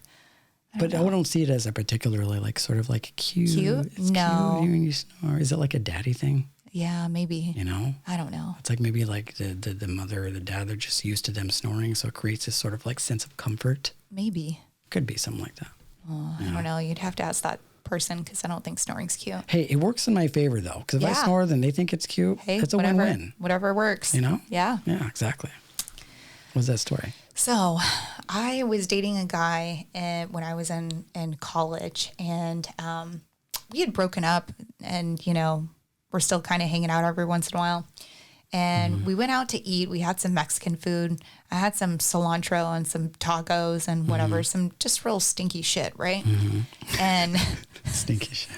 [SPEAKER 3] I
[SPEAKER 2] don't see it as a particularly like sort of like cute.
[SPEAKER 3] Cute?
[SPEAKER 2] It's
[SPEAKER 3] no.
[SPEAKER 2] Cute when you snore. Is it like a daddy thing?
[SPEAKER 3] Yeah, maybe.
[SPEAKER 2] You know?
[SPEAKER 3] I don't know.
[SPEAKER 2] It's like maybe like the mother or the dad, they're just used to them snoring, so it creates this sort of like sense of comfort.
[SPEAKER 3] Maybe.
[SPEAKER 2] Could be something like that.
[SPEAKER 3] Oh, I don't know. You'd have to ask that person, because I don't think snoring's cute.
[SPEAKER 2] Hey, it works in my favor though, because if I snore, then they think it's cute.
[SPEAKER 3] Hey,
[SPEAKER 2] it's a win-win.
[SPEAKER 3] Whatever works.
[SPEAKER 2] You know?
[SPEAKER 3] Yeah.
[SPEAKER 2] Yeah, exactly. What's that story?
[SPEAKER 3] So I was dating a guy when I was in college, and we had broken up, and, you know, we're still kind of hanging out every once in a while. And we went out to eat. We had some Mexican food. I had some cilantro and some tacos and whatever, some just real stinky shit, right? And
[SPEAKER 2] stinky shit.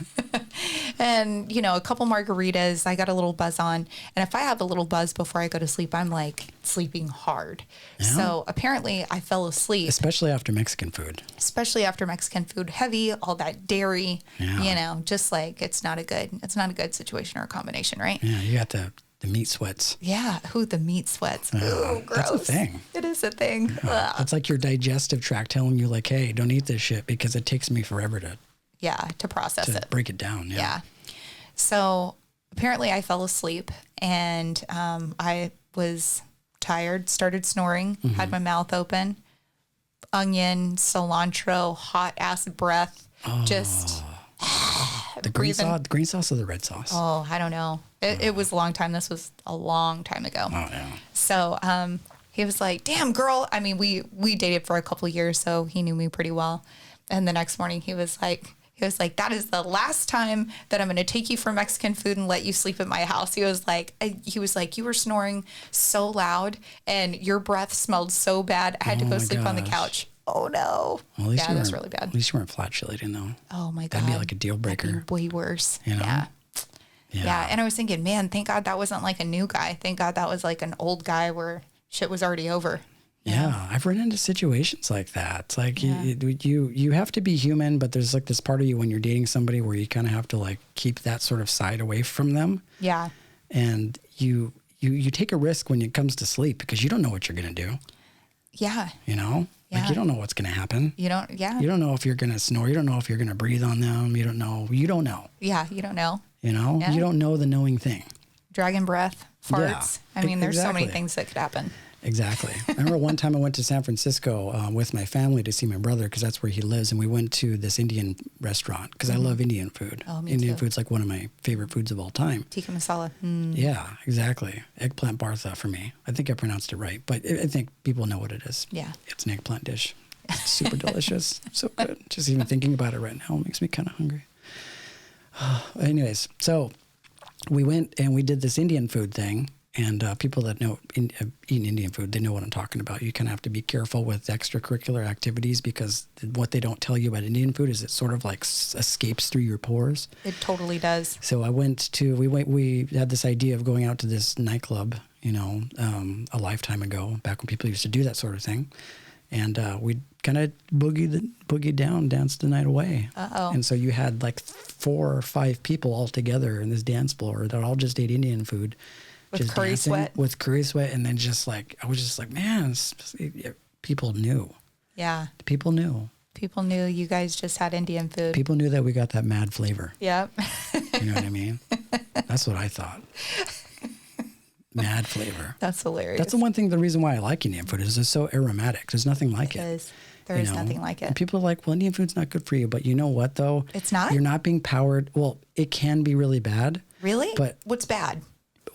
[SPEAKER 3] and, you know, a couple margaritas. I got a little buzz on. And if I have a little buzz before I go to sleep, I'm like sleeping hard. Yeah. So apparently I fell asleep.
[SPEAKER 2] Especially after Mexican food.
[SPEAKER 3] Heavy, all that dairy, you know, just like it's not a good situation or a combination, right?
[SPEAKER 2] Yeah, you got the meat sweats.
[SPEAKER 3] Yeah. The meat sweats. Ooh, gross.
[SPEAKER 2] That's a thing.
[SPEAKER 3] It is a thing.
[SPEAKER 2] It's like your digestive tract telling you like, hey, don't eat this shit because it takes me forever to
[SPEAKER 3] process it.
[SPEAKER 2] Break it down. Yeah.
[SPEAKER 3] So apparently I fell asleep and I was tired, started snoring, had my mouth open, onion, cilantro, hot ass breath, just
[SPEAKER 2] the green sauce or the red sauce?
[SPEAKER 3] Oh, I don't know. It was a long time. This was a long time ago.
[SPEAKER 2] Oh, yeah.
[SPEAKER 3] So he was like, damn, girl. I mean, we dated for a couple of years, so he knew me pretty well. And the next morning he was like, that is the last time that I'm going to take you for Mexican food and let you sleep at my house. He was like, you were snoring so loud and your breath smelled so bad. I had to go sleep on the couch. Oh no.
[SPEAKER 2] Well, at least
[SPEAKER 3] that's really bad.
[SPEAKER 2] At least you weren't flatulating though.
[SPEAKER 3] Oh my God.
[SPEAKER 2] That'd be like a deal breaker.
[SPEAKER 3] That'd be way worse.
[SPEAKER 2] You know?
[SPEAKER 3] Yeah. And I was thinking, man, thank God that wasn't like a new guy. Thank God that was like an old guy where shit was already over.
[SPEAKER 2] Yeah, I've run into situations like that. It's like you have to be human, but there's like this part of you when you're dating somebody where you kind of have to like keep that sort of side away from them. Yeah. And you take a risk when it comes to sleep because you don't know what you're going to do. Yeah. You know? Yeah. Like you don't know what's going to happen. You don't know if you're going to snore. You don't know if you're going to breathe on them. You don't know.
[SPEAKER 3] Yeah, you don't know.
[SPEAKER 2] You know? Yeah. You don't know the knowing thing.
[SPEAKER 3] Dragon breath, farts. Yeah, I mean, there's so many things that could happen.
[SPEAKER 2] Exactly. I remember one time I went to San Francisco with my family to see my brother because that's where he lives. And we went to this Indian restaurant because I love Indian food. Oh, me Indian too. Food's like one of my favorite foods of all time.
[SPEAKER 3] Tikka masala.
[SPEAKER 2] Yeah, exactly. Eggplant bharta for me. I think I pronounced it right, but I think people know what it is. Yeah. It's an eggplant dish. It's super delicious. So good. Just even thinking about it right now makes me kind of hungry. Anyways, so we went and we did this Indian food thing. And people that know eat Indian food, they know what I'm talking about. You kind of have to be careful with extracurricular activities because what they don't tell you about Indian food is it sort of like escapes through your pores.
[SPEAKER 3] It totally does.
[SPEAKER 2] So we had this idea of going out to this nightclub, a lifetime ago, back when people used to do that sort of thing. And we kind of boogied down, danced the night away. Uh-oh. And so you had like 4 or 5 people all together in this dance floor that all just ate Indian food.
[SPEAKER 3] With curry sweat.
[SPEAKER 2] With curry sweat. And then I was just like, man, people knew.
[SPEAKER 3] Yeah.
[SPEAKER 2] People knew.
[SPEAKER 3] People knew you guys just had Indian food.
[SPEAKER 2] People knew that we got that mad flavor.
[SPEAKER 3] Yep.
[SPEAKER 2] You know what I mean? That's what I thought. Mad flavor.
[SPEAKER 3] That's hilarious.
[SPEAKER 2] That's the reason why I like Indian food is it's so aromatic. There's nothing like it.
[SPEAKER 3] There is nothing like it.
[SPEAKER 2] And people are like, well, Indian food's not good for you. But you know what, though?
[SPEAKER 3] It's not?
[SPEAKER 2] You're not being powered. Well, it can be really bad.
[SPEAKER 3] Really?
[SPEAKER 2] But
[SPEAKER 3] what's bad?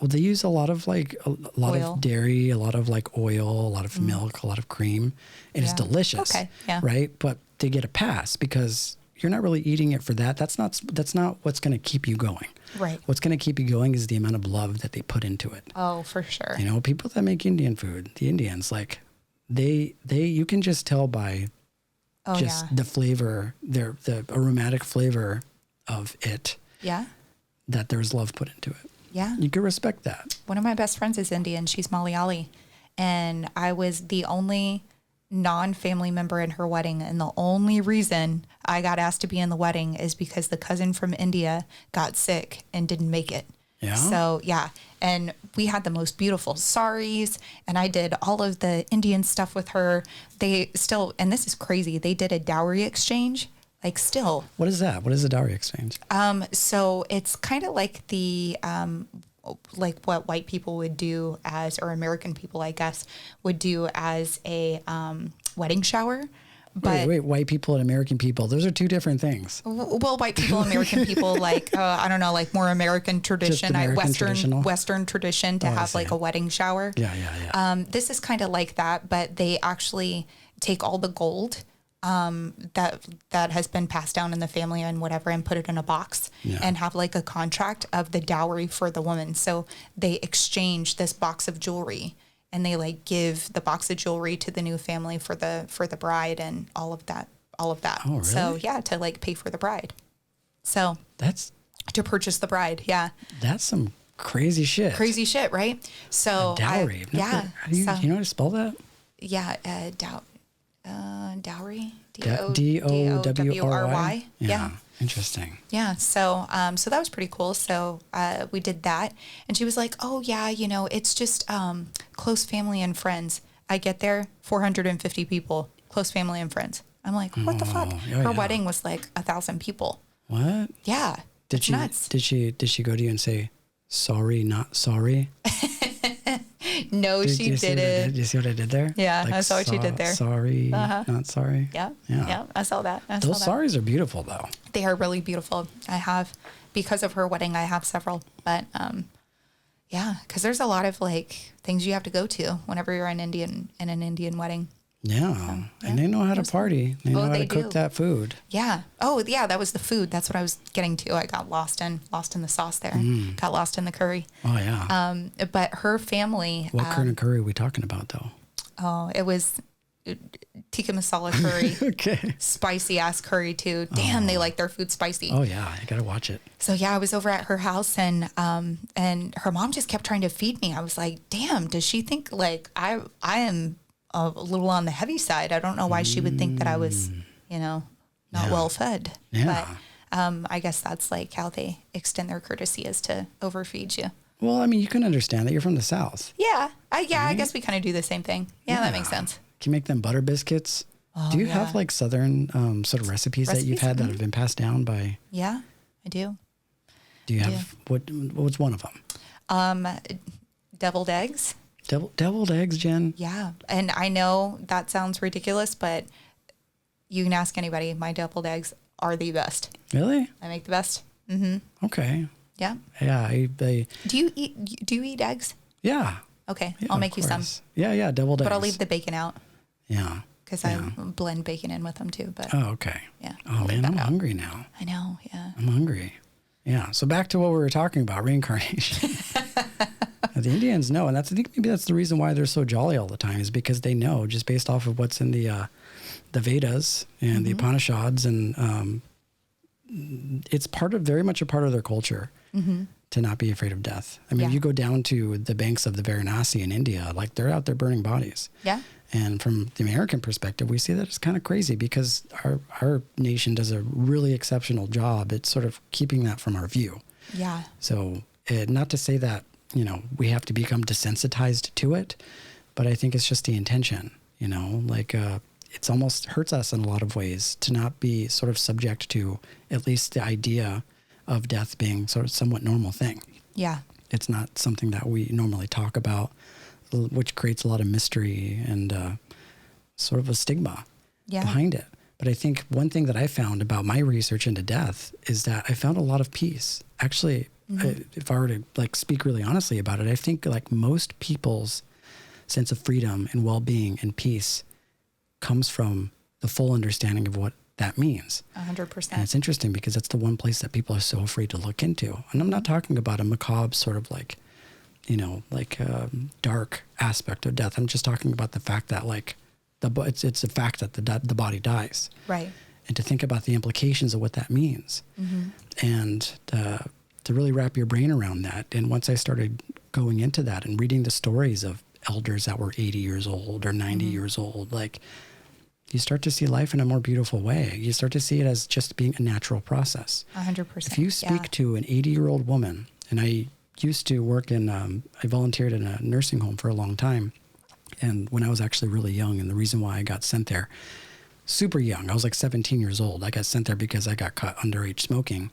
[SPEAKER 2] Well, they use a lot of of dairy, a lot of like oil, a lot of milk, a lot of cream, and it's delicious. Okay. Yeah. Right. But they get a pass because you're not really eating it for that. That's not what's going to keep you going. Right. What's going to keep you going is the amount of love that they put into it.
[SPEAKER 3] Oh, for sure.
[SPEAKER 2] People that make Indian food, the Indians, like you can just tell by the flavor, the aromatic flavor of it. Yeah. That there's love put into it. Yeah. You can respect that.
[SPEAKER 3] One of my best friends is Indian. She's Malayali. And I was the only non-family member in her wedding. And the only reason I got asked to be in the wedding is because the cousin from India got sick and didn't make it. Yeah. So, yeah. And we had the most beautiful saris. And I did all of the Indian stuff with her. They still, and this is crazy, they did a dowry exchange. Like still.
[SPEAKER 2] What is that? What is a dowry exchange?
[SPEAKER 3] So it's kind of like the, like what white people would do or American people, I guess, would do as a wedding shower. But
[SPEAKER 2] wait, white people and American people, those are 2 different things.
[SPEAKER 3] Well, white people, American people, like, I don't know, like more American tradition, Western tradition to have like a wedding shower. Yeah. This is kind of like that, but they actually take all the gold that has been passed down in the family and whatever and put it in a box and have like a contract of the dowry for the woman. So they exchange this box of jewelry and they like give the box of jewelry to the new family for the bride and all of that. Oh, really? So yeah, to like pay for the bride. So
[SPEAKER 2] that's
[SPEAKER 3] to purchase the bride. Yeah.
[SPEAKER 2] That's some crazy shit.
[SPEAKER 3] Crazy shit, right? So
[SPEAKER 2] a dowry.
[SPEAKER 3] Yeah.
[SPEAKER 2] Do you know how to spell that?
[SPEAKER 3] Yeah. Dowry.
[SPEAKER 2] D-O-W-R-Y.
[SPEAKER 3] Yeah.
[SPEAKER 2] Interesting.
[SPEAKER 3] Yeah. So, so that was pretty cool. So, we did that, and she was like, "Oh yeah, you know, it's just, close family and friends." I get there, 450 people, close family and friends. I'm like, what the fuck? Her wedding was like 1,000 people.
[SPEAKER 2] What?
[SPEAKER 3] Yeah.
[SPEAKER 2] Did she,
[SPEAKER 3] nuts.
[SPEAKER 2] Did she go to you and say, sorry, not sorry?
[SPEAKER 3] No, she didn't.
[SPEAKER 2] Did you see what I did there?
[SPEAKER 3] Yeah, I saw what you did there.
[SPEAKER 2] Sorry, not sorry.
[SPEAKER 3] Yeah. Yeah. I saw that.
[SPEAKER 2] Those sorries are beautiful though.
[SPEAKER 3] They are really beautiful. I have, because of her wedding, I have several, but, yeah, because there's a lot of like things you have to go to whenever you're in an Indian wedding.
[SPEAKER 2] Yeah. And they know how to party. They know how to cook that food.
[SPEAKER 3] Yeah. Oh, yeah. That was the food. That's what I was getting to. I got lost in the sauce there. Got lost in the curry.
[SPEAKER 2] Oh yeah.
[SPEAKER 3] But her family.
[SPEAKER 2] What kind of curry are we talking about though?
[SPEAKER 3] Oh, it was tikka masala curry.
[SPEAKER 2] Okay.
[SPEAKER 3] Spicy ass curry too. Damn, they like their food spicy.
[SPEAKER 2] Oh yeah, I gotta watch it.
[SPEAKER 3] So yeah, I was over at her house and her mom just kept trying to feed me. I was like, damn, does she think like I am a little on the heavy side? I don't know why she would think that I was, not well fed.
[SPEAKER 2] Yeah.
[SPEAKER 3] But I guess that's like how they extend their courtesy, is to overfeed you.
[SPEAKER 2] Well, I mean, you can understand that you're from the South.
[SPEAKER 3] Yeah. I guess we kind of do the same thing. Yeah, that makes sense.
[SPEAKER 2] Can you make them butter biscuits? Do you have like Southern sort of recipes that you've had that have been passed down by?
[SPEAKER 3] Yeah, I do.
[SPEAKER 2] Do you have, what's one of them?
[SPEAKER 3] Deviled eggs.
[SPEAKER 2] Deviled eggs, Jen?
[SPEAKER 3] Yeah. And I know that sounds ridiculous, but you can ask anybody. My deviled eggs are the best.
[SPEAKER 2] Really?
[SPEAKER 3] I make the best. Mm-hmm.
[SPEAKER 2] Okay.
[SPEAKER 3] Yeah.
[SPEAKER 2] Yeah.
[SPEAKER 3] Do you eat eggs?
[SPEAKER 2] Yeah.
[SPEAKER 3] Okay.
[SPEAKER 2] Yeah,
[SPEAKER 3] I'll make you some.
[SPEAKER 2] Yeah. Deviled eggs.
[SPEAKER 3] But I'll leave the bacon out.
[SPEAKER 2] Yeah.
[SPEAKER 3] Because I blend bacon in with them too. But
[SPEAKER 2] oh, okay.
[SPEAKER 3] Yeah.
[SPEAKER 2] Oh man, I'm hungry now.
[SPEAKER 3] I know. Yeah.
[SPEAKER 2] I'm hungry. Yeah. So back to what we were talking about, reincarnation. The Indians know, and I think maybe that's the reason why they're so jolly all the time, is because they know, just based off of what's in the Vedas and the Upanishads, and it's very much a part of their culture to not be afraid of death. I mean, if you go down to the banks of the Varanasi in India, like they're out there burning bodies. Yeah. And from the American perspective, we see that it's kind of crazy because our nation does a really exceptional job at sort of keeping that from our view. Yeah. So not to say that, we have to become desensitized to it, but I think it's just the intention, like it's almost hurts us in a lot of ways to not be sort of subject to at least the idea of death being sort of somewhat normal thing. Yeah. It's not something that we normally talk about, which creates a lot of mystery and sort of a stigma behind it. But I think one thing that I found about my research into death is that I found a lot of peace. Actually, if I were to like speak really honestly about it, I think like most people's sense of freedom and well-being and peace comes from the full understanding of what that means. 100%. And it's interesting because that's the one place that people are so afraid to look into. And I'm not talking about a macabre sort of like, dark aspect of death. I'm just talking about the fact that like it's a fact that the body dies. Right. And to think about the implications of what that means. And to really wrap your brain around that. And once I started going into that and reading the stories of elders that were 80 years old or 90 years old, like you start to see life in a more beautiful way. You start to see it as just being a natural process. 100%. If you speak to an 80-year-old woman, and I used to work I volunteered in a nursing home for a long time. And when I was actually really young, and the reason why I got sent there, super young, I was like 17 years old. I got sent there because I got caught underage smoking.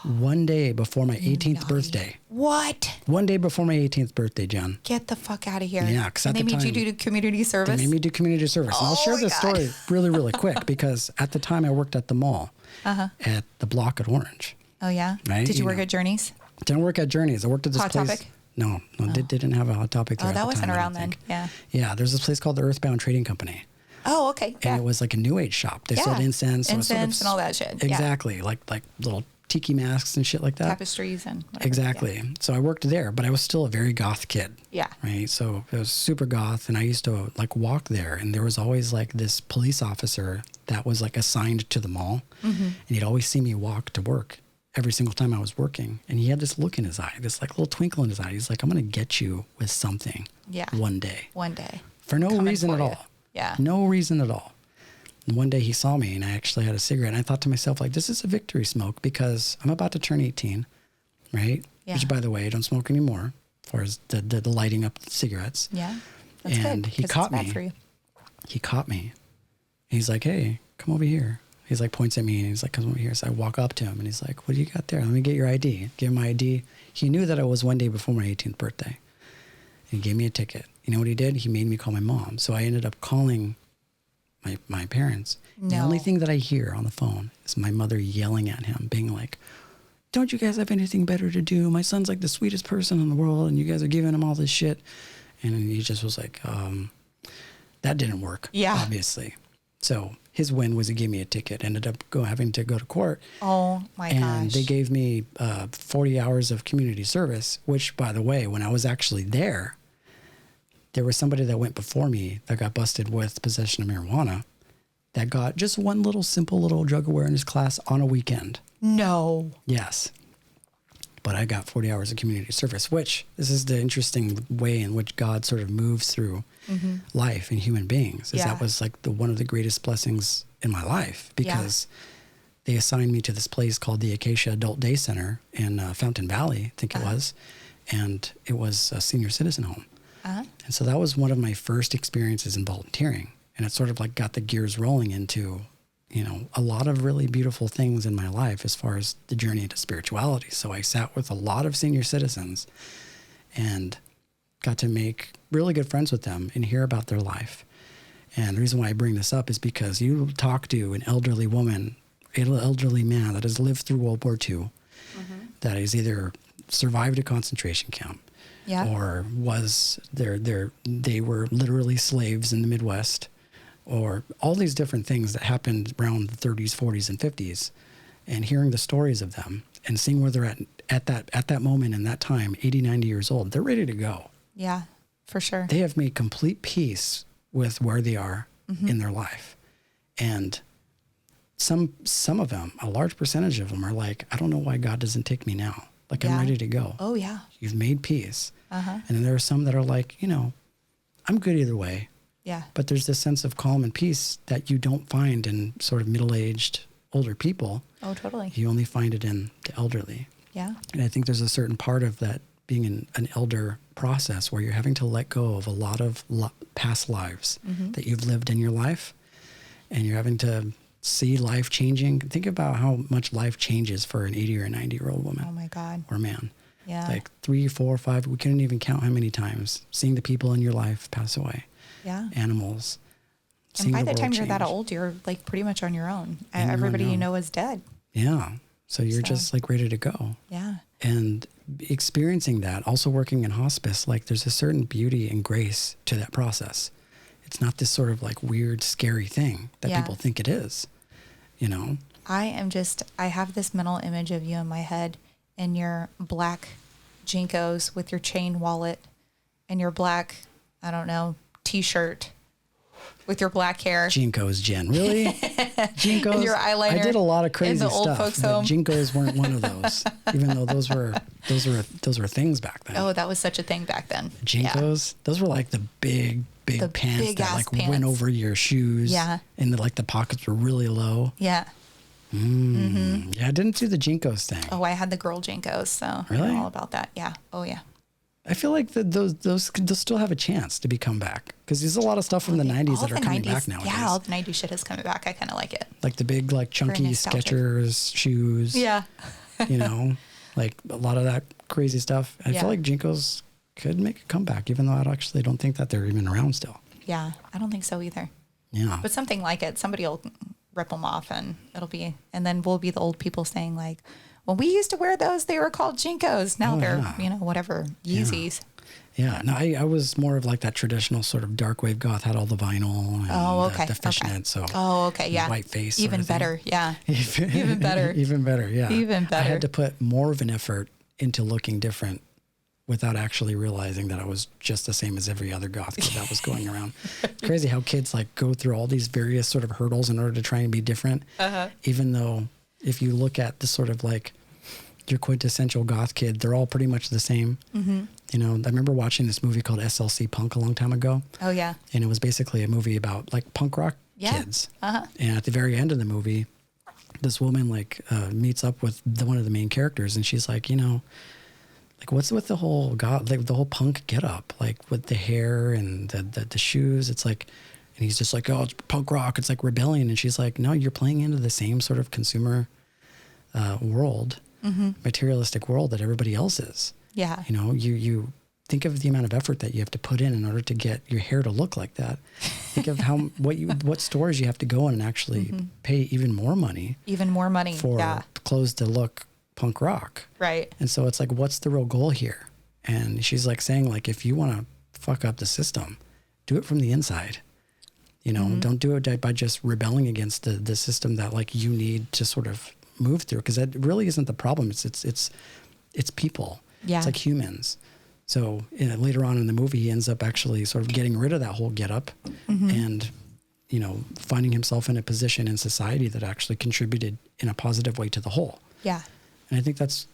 [SPEAKER 2] One day before my 18th birthday. What? One day before my 18th birthday, Jen.
[SPEAKER 3] Get the fuck out of here.
[SPEAKER 2] Yeah, because at the time,
[SPEAKER 3] they made you do community service?
[SPEAKER 2] They made me do community service. And I'll share this story really, really quick because at the time I worked at the mall at the block at Orange.
[SPEAKER 3] Oh, yeah? Right? Did you work at Journeys?
[SPEAKER 2] Didn't work at Journeys. I worked at this place. Hot Topic? No, they didn't have a Hot Topic there.
[SPEAKER 3] Oh, that wasn't around then. Yeah.
[SPEAKER 2] Yeah, there's this place called the Earthbound Trading Company.
[SPEAKER 3] Oh, okay.
[SPEAKER 2] And it was like a new age shop. They sold incense.
[SPEAKER 3] Incense and all that shit.
[SPEAKER 2] Exactly. Like little tiki masks and shit like that.
[SPEAKER 3] Tapestries and whatever.
[SPEAKER 2] Exactly. Yeah. So I worked there, but I was still a very goth kid. Yeah. Right. So it was super goth, and I used to like walk there, and there was always like this police officer that was like assigned to the mall, and he'd always see me walk to work, every single time I was working. And he had this look in his eye, this like little twinkle in his eye. He's like, I'm going to get you with something one day.
[SPEAKER 3] One day.
[SPEAKER 2] For no reason at all.
[SPEAKER 3] Yeah.
[SPEAKER 2] No reason at all. And one day he saw me and I actually had a cigarette. And I thought to myself, like, this is a victory smoke because I'm about to turn 18, right? Yeah. Which, by the way, I don't smoke anymore as far as the lighting up the cigarettes.
[SPEAKER 3] Yeah. That's
[SPEAKER 2] and
[SPEAKER 3] good,
[SPEAKER 2] he caught me. He caught me. He's like, hey, come over here. He's like, points at me and he's like, come over here. So I walk up to him and he's like, what do you got there? Let me get your ID. Give him my ID. He knew that it was one day before my 18th birthday. He gave me a ticket. You know what he did? He made me call my mom. So I ended up calling my parents. No. The only thing that I hear on the phone is my mother yelling at him, being like, don't you guys have anything better to do? My son's like the sweetest person in the world and you guys are giving him all this shit. And he just was like, that didn't work, obviously. So his win was he gave me a ticket, ended up having to go to court.
[SPEAKER 3] Oh, my gosh.
[SPEAKER 2] And they gave me 40 hours of community service, which, by the way, when I was actually there was somebody that went before me that got busted with possession of marijuana that got just one little simple little drug awareness class on a weekend.
[SPEAKER 3] No.
[SPEAKER 2] Yes. But I got 40 hours of community service, which this is the interesting way in which God sort of moves through life and human beings. That was like one of the greatest blessings in my life because they assigned me to this place called the Acacia Adult Day Center in Fountain Valley, I think it was. And it was a senior citizen home. And so that was one of my first experiences in volunteering. And it sort of like got the gears rolling into, you know, a lot of really beautiful things in my life as far as the journey into spirituality. So I sat with a lot of senior citizens and got to make really good friends with them and hear about their life. And the reason why I bring this up is because you talk to an elderly woman, an elderly man that has lived through World War II, that has either survived a concentration camp or they were literally slaves in the Midwest, or all these different things that happened around the 30s, 40s, and 50s, and hearing the stories of them and seeing where they're at that moment in that time, 80, 90 years old, they're ready to go.
[SPEAKER 3] Yeah, for sure.
[SPEAKER 2] They have made complete peace with where they are in their life. And some of them, a large percentage of them are like, I don't know why God doesn't take me now. Like, I'm ready to go.
[SPEAKER 3] Oh, yeah.
[SPEAKER 2] You've made peace. And then there are some that are like, you know, I'm good either way.
[SPEAKER 3] Yeah.
[SPEAKER 2] But there's this sense of calm and peace that you don't find in sort of middle-aged, older people.
[SPEAKER 3] Oh, totally.
[SPEAKER 2] You only find it in the elderly.
[SPEAKER 3] Yeah.
[SPEAKER 2] And I think there's a certain part of that being in an elder process where you're having to let go of a lot of past lives that you've lived in your life, and you're having to see life changing. Think about how much life changes for an 80 or a 90-year-old woman.
[SPEAKER 3] Oh, my God.
[SPEAKER 2] Or man.
[SPEAKER 3] Yeah.
[SPEAKER 2] Like 3, 4, 5, we couldn't even count how many times seeing the people in your life pass away.
[SPEAKER 3] Yeah.
[SPEAKER 2] Animals.
[SPEAKER 3] And by the time you're that old, you're like pretty much on your own. Everybody you know is dead.
[SPEAKER 2] Yeah. So you're just like ready to go.
[SPEAKER 3] Yeah.
[SPEAKER 2] And experiencing that, also working in hospice, like there's a certain beauty and grace to that process. It's not this sort of like weird, scary thing that people think it is, you know?
[SPEAKER 3] I have this mental image of you in my head in your black Jinkos with your chain wallet and your black, I don't know, T-shirt with your black hair.
[SPEAKER 2] Jinkos, Jen. Really? Jinkos?
[SPEAKER 3] And your eyeliner.
[SPEAKER 2] I did a lot of crazy
[SPEAKER 3] in the old
[SPEAKER 2] stuff,
[SPEAKER 3] folks'
[SPEAKER 2] but
[SPEAKER 3] home.
[SPEAKER 2] Jinkos weren't one of those, even though those were things back then.
[SPEAKER 3] Oh, that was such a thing back then.
[SPEAKER 2] Jinkos? Those were like the big pants that like went over your shoes.
[SPEAKER 3] Yeah.
[SPEAKER 2] And the pockets were really low.
[SPEAKER 3] Yeah.
[SPEAKER 2] Yeah, I didn't do the Jinkos thing.
[SPEAKER 3] Oh, I had the girl Jinkos, so
[SPEAKER 2] really?
[SPEAKER 3] I know all about that. Yeah. Oh, yeah.
[SPEAKER 2] I feel like those still have a chance to come back because there's a lot of stuff from the 90s that are coming back nowadays.
[SPEAKER 3] Yeah, all the 90s shit is coming back. I kind of like it.
[SPEAKER 2] Like the big, like chunky Skechers shoes.
[SPEAKER 3] Yeah.
[SPEAKER 2] You know, like a lot of that crazy stuff. I feel like Jinkos could make a comeback, even though I actually don't think that they're even around still.
[SPEAKER 3] Yeah, I don't think so either.
[SPEAKER 2] Yeah.
[SPEAKER 3] But something like it, somebody will rip them off and then we'll be the old people saying like, well, we used to wear those. They were called Jinkos. Now they're, whatever, Yeezys.
[SPEAKER 2] Yeah. No, I was more of like that traditional sort of dark wave goth, had all the vinyl and the fishnet. So
[SPEAKER 3] white
[SPEAKER 2] face.
[SPEAKER 3] Even better. Yeah. Even better.
[SPEAKER 2] Even better. Yeah.
[SPEAKER 3] Even better.
[SPEAKER 2] I had to put more of an effort into looking different without actually realizing that I was just the same as every other goth kid that was going around. It's crazy how kids like go through all these various sort of hurdles in order to try and be different. Even though if you look at the sort of like your quintessential goth kid. They're all pretty much the same. Mm-hmm. You know, I remember watching this movie called SLC Punk a long time ago.
[SPEAKER 3] Oh, yeah.
[SPEAKER 2] And it was basically a movie about like punk rock kids. Uh-huh. And at the very end of the movie, this woman like meets up with one of the main characters, and she's like, you know, like what's with the whole like the whole punk get up, like with the hair and the shoes. It's like, and he's just like, oh, it's punk rock. It's like rebellion. And she's like, no, you're playing into the same sort of consumer world, materialistic world that everybody else is.
[SPEAKER 3] Yeah.
[SPEAKER 2] You know, you think of the amount of effort that you have to put in order to get your hair to look like that. Think of what stores you have to go in and actually pay even more money for clothes to look punk rock.
[SPEAKER 3] Right.
[SPEAKER 2] And so it's like, what's the real goal here? And she's like saying, like, if you want to fuck up the system, do it from the inside. You know, don't do it by just rebelling against the system that like you need to sort of move through, because that really isn't the problem. It's people.
[SPEAKER 3] Yeah.
[SPEAKER 2] It's like humans. So later on in the movie, he ends up actually sort of getting rid of that whole get up and, you know, finding himself in a position in society that actually contributed in a positive way to the whole.
[SPEAKER 3] Yeah.
[SPEAKER 2] And I think that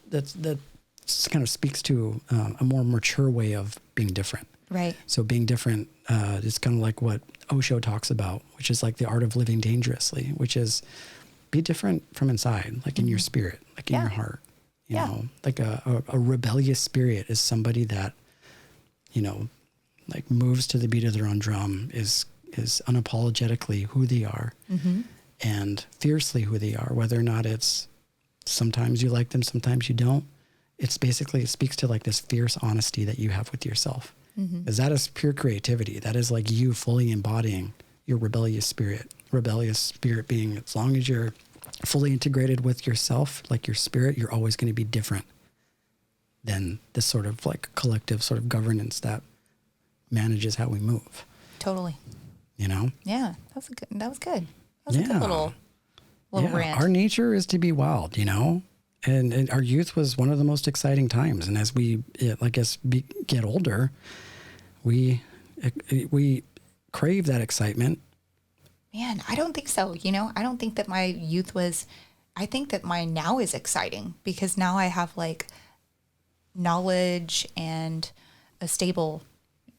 [SPEAKER 2] kind of speaks to a more mature way of being different.
[SPEAKER 3] Right.
[SPEAKER 2] So being different is kind of like what Osho talks about, which is like the art of living dangerously, which is be different from inside, like in your spirit, like in your heart. You know, like a rebellious spirit is somebody that, you know, like moves to the beat of their own drum, is unapologetically who they are and fiercely who they are, whether or not it's sometimes you like them, sometimes you don't. It's basically, it speaks to like this fierce honesty that you have with yourself. Because that is pure creativity. That is like you fully embodying your rebellious spirit being, as long as you're fully integrated with yourself, like your spirit, you're always going to be different than this sort of like collective sort of governance that manages how we move.
[SPEAKER 3] Totally.
[SPEAKER 2] You know?
[SPEAKER 3] Yeah. That was good. That was a good little rant.
[SPEAKER 2] Our nature is to be wild, you know? And our youth was one of the most exciting times. And as we, I guess, get older, we crave that excitement.
[SPEAKER 3] Man, I don't think so. You know, I don't think that my youth was, I think that my now is exciting, because now I have like knowledge and a stable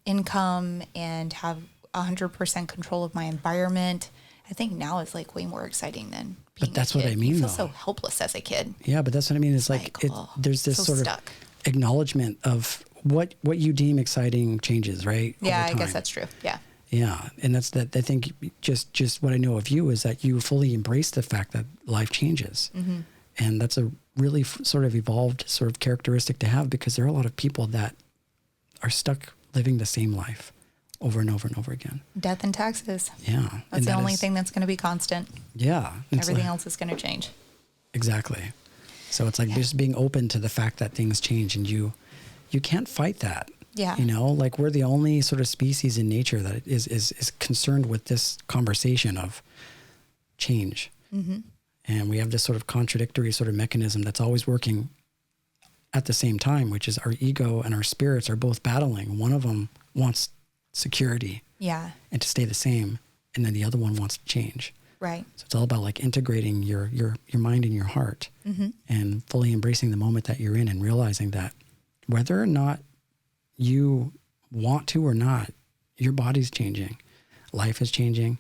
[SPEAKER 3] income and have 100% control of my environment. I think now is like way more exciting than being
[SPEAKER 2] But that's
[SPEAKER 3] a kid.
[SPEAKER 2] what I mean,
[SPEAKER 3] You feel
[SPEAKER 2] though.
[SPEAKER 3] so helpless as a kid.
[SPEAKER 2] Yeah, but that's what I mean. It's like there's this
[SPEAKER 3] so
[SPEAKER 2] sort
[SPEAKER 3] stuck.
[SPEAKER 2] of acknowledgement of what you deem exciting changes, right?
[SPEAKER 3] Yeah,
[SPEAKER 2] over
[SPEAKER 3] I guess
[SPEAKER 2] time.
[SPEAKER 3] that's true. Yeah.
[SPEAKER 2] Yeah, and that's that. I think just what I know of you is that you fully embrace the fact that life changes, and that's a really sort of evolved sort of characteristic to have, because there are a lot of people that are stuck living the same life over and over and over again.
[SPEAKER 3] Death and taxes.
[SPEAKER 2] Yeah,
[SPEAKER 3] That's the only thing that's going to be constant.
[SPEAKER 2] Yeah,
[SPEAKER 3] Everything else is going to change.
[SPEAKER 2] Exactly. So it's like just being open to the fact that things change, and you can't fight that.
[SPEAKER 3] Yeah.
[SPEAKER 2] You know, like we're the only sort of species in nature that is concerned with this conversation of change. And we have this sort of contradictory sort of mechanism that's always working at the same time, which is our ego and our spirits are both battling. One of them wants security and to stay the same, and then the other one wants to change.
[SPEAKER 3] Right.
[SPEAKER 2] So it's all about like integrating your mind and your heart and fully embracing the moment that you're in, and realizing that whether or not you want to or not, your body's changing, life is changing,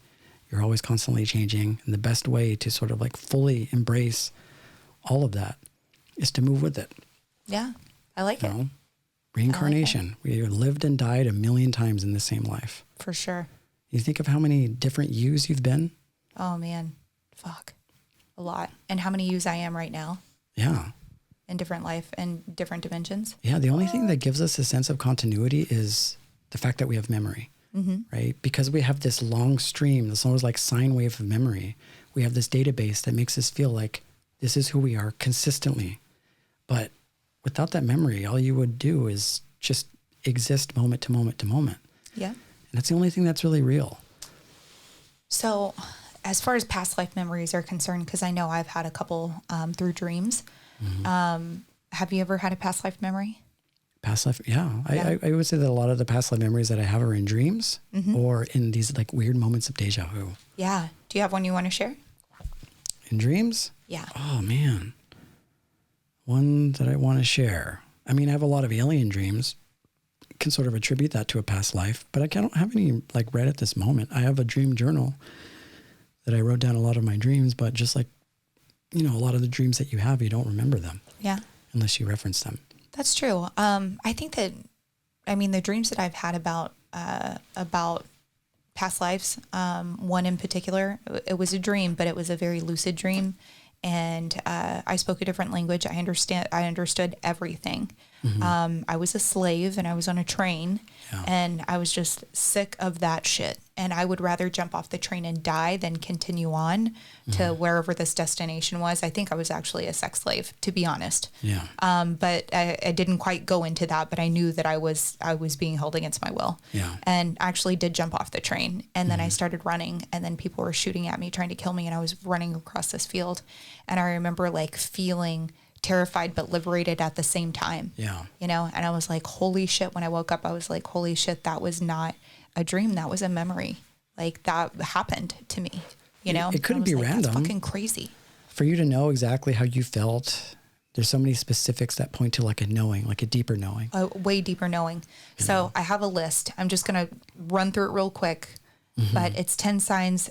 [SPEAKER 2] you're always constantly changing. And the best way to sort of like fully embrace all of that is to move with it.
[SPEAKER 3] Yeah. I like it.
[SPEAKER 2] Know? Reincarnation. We lived and died 1 million times in the same life.
[SPEAKER 3] For sure.
[SPEAKER 2] You think of how many different yous you've been?
[SPEAKER 3] Oh man. Fuck. A lot. And how many yous I am right now.
[SPEAKER 2] Yeah.
[SPEAKER 3] In different life and different dimensions.
[SPEAKER 2] Yeah, the only thing that gives us a sense of continuity is the fact that we have memory, right? Because we have this long stream, this almost like sine wave of memory. We have this database that makes us feel like this is who we are consistently. But without that memory, all you would do is just exist moment to moment to moment.
[SPEAKER 3] Yeah.
[SPEAKER 2] And that's the only thing that's really real.
[SPEAKER 3] So as far as past life memories are concerned, because I know I've had a couple through dreams. Have you ever had a past life memory?
[SPEAKER 2] Past life, yeah. I would say that a lot of the past life memories that I have are in dreams or in these like weird moments of deja vu.
[SPEAKER 3] Yeah. Do you have one you want to share?
[SPEAKER 2] In dreams?
[SPEAKER 3] Yeah.
[SPEAKER 2] Oh man. One that I want to share. I mean, I have a lot of alien dreams. Can sort of attribute that to a past life, but I don't have any like right at this moment. I have a dream journal that I wrote down a lot of my dreams, but just like, a lot of the dreams that you have, you don't remember them.
[SPEAKER 3] Yeah.
[SPEAKER 2] Unless you reference them.
[SPEAKER 3] That's true. I think that, the dreams that I've had about past lives, one in particular, it was a dream, but it was a very lucid dream. And I spoke a different language. I understood everything. Mm-hmm. I was a slave and I was on a train, and I was just sick of that shit. And I would rather jump off the train and die than continue on to wherever this destination was. I think I was actually a sex slave, to be honest.
[SPEAKER 2] Yeah.
[SPEAKER 3] But I didn't quite go into that, but I knew that I was being held against my will.
[SPEAKER 2] Yeah.
[SPEAKER 3] And actually did jump off the train. And then I started running, and then people were shooting at me, trying to kill me. And I was running across this field. And I remember like feeling terrified but liberated at the same time.
[SPEAKER 2] Yeah.
[SPEAKER 3] And I was like, holy shit. When I woke up, I was like, holy shit, that was not a dream. That was a memory. Like that happened to me,
[SPEAKER 2] It couldn't be random.
[SPEAKER 3] That's fucking crazy.
[SPEAKER 2] For you to know exactly how you felt, there's so many specifics that point to like a knowing, like a deeper knowing.
[SPEAKER 3] A way deeper knowing. So I have a list. I'm just going to run through it real quick, but it's 10 signs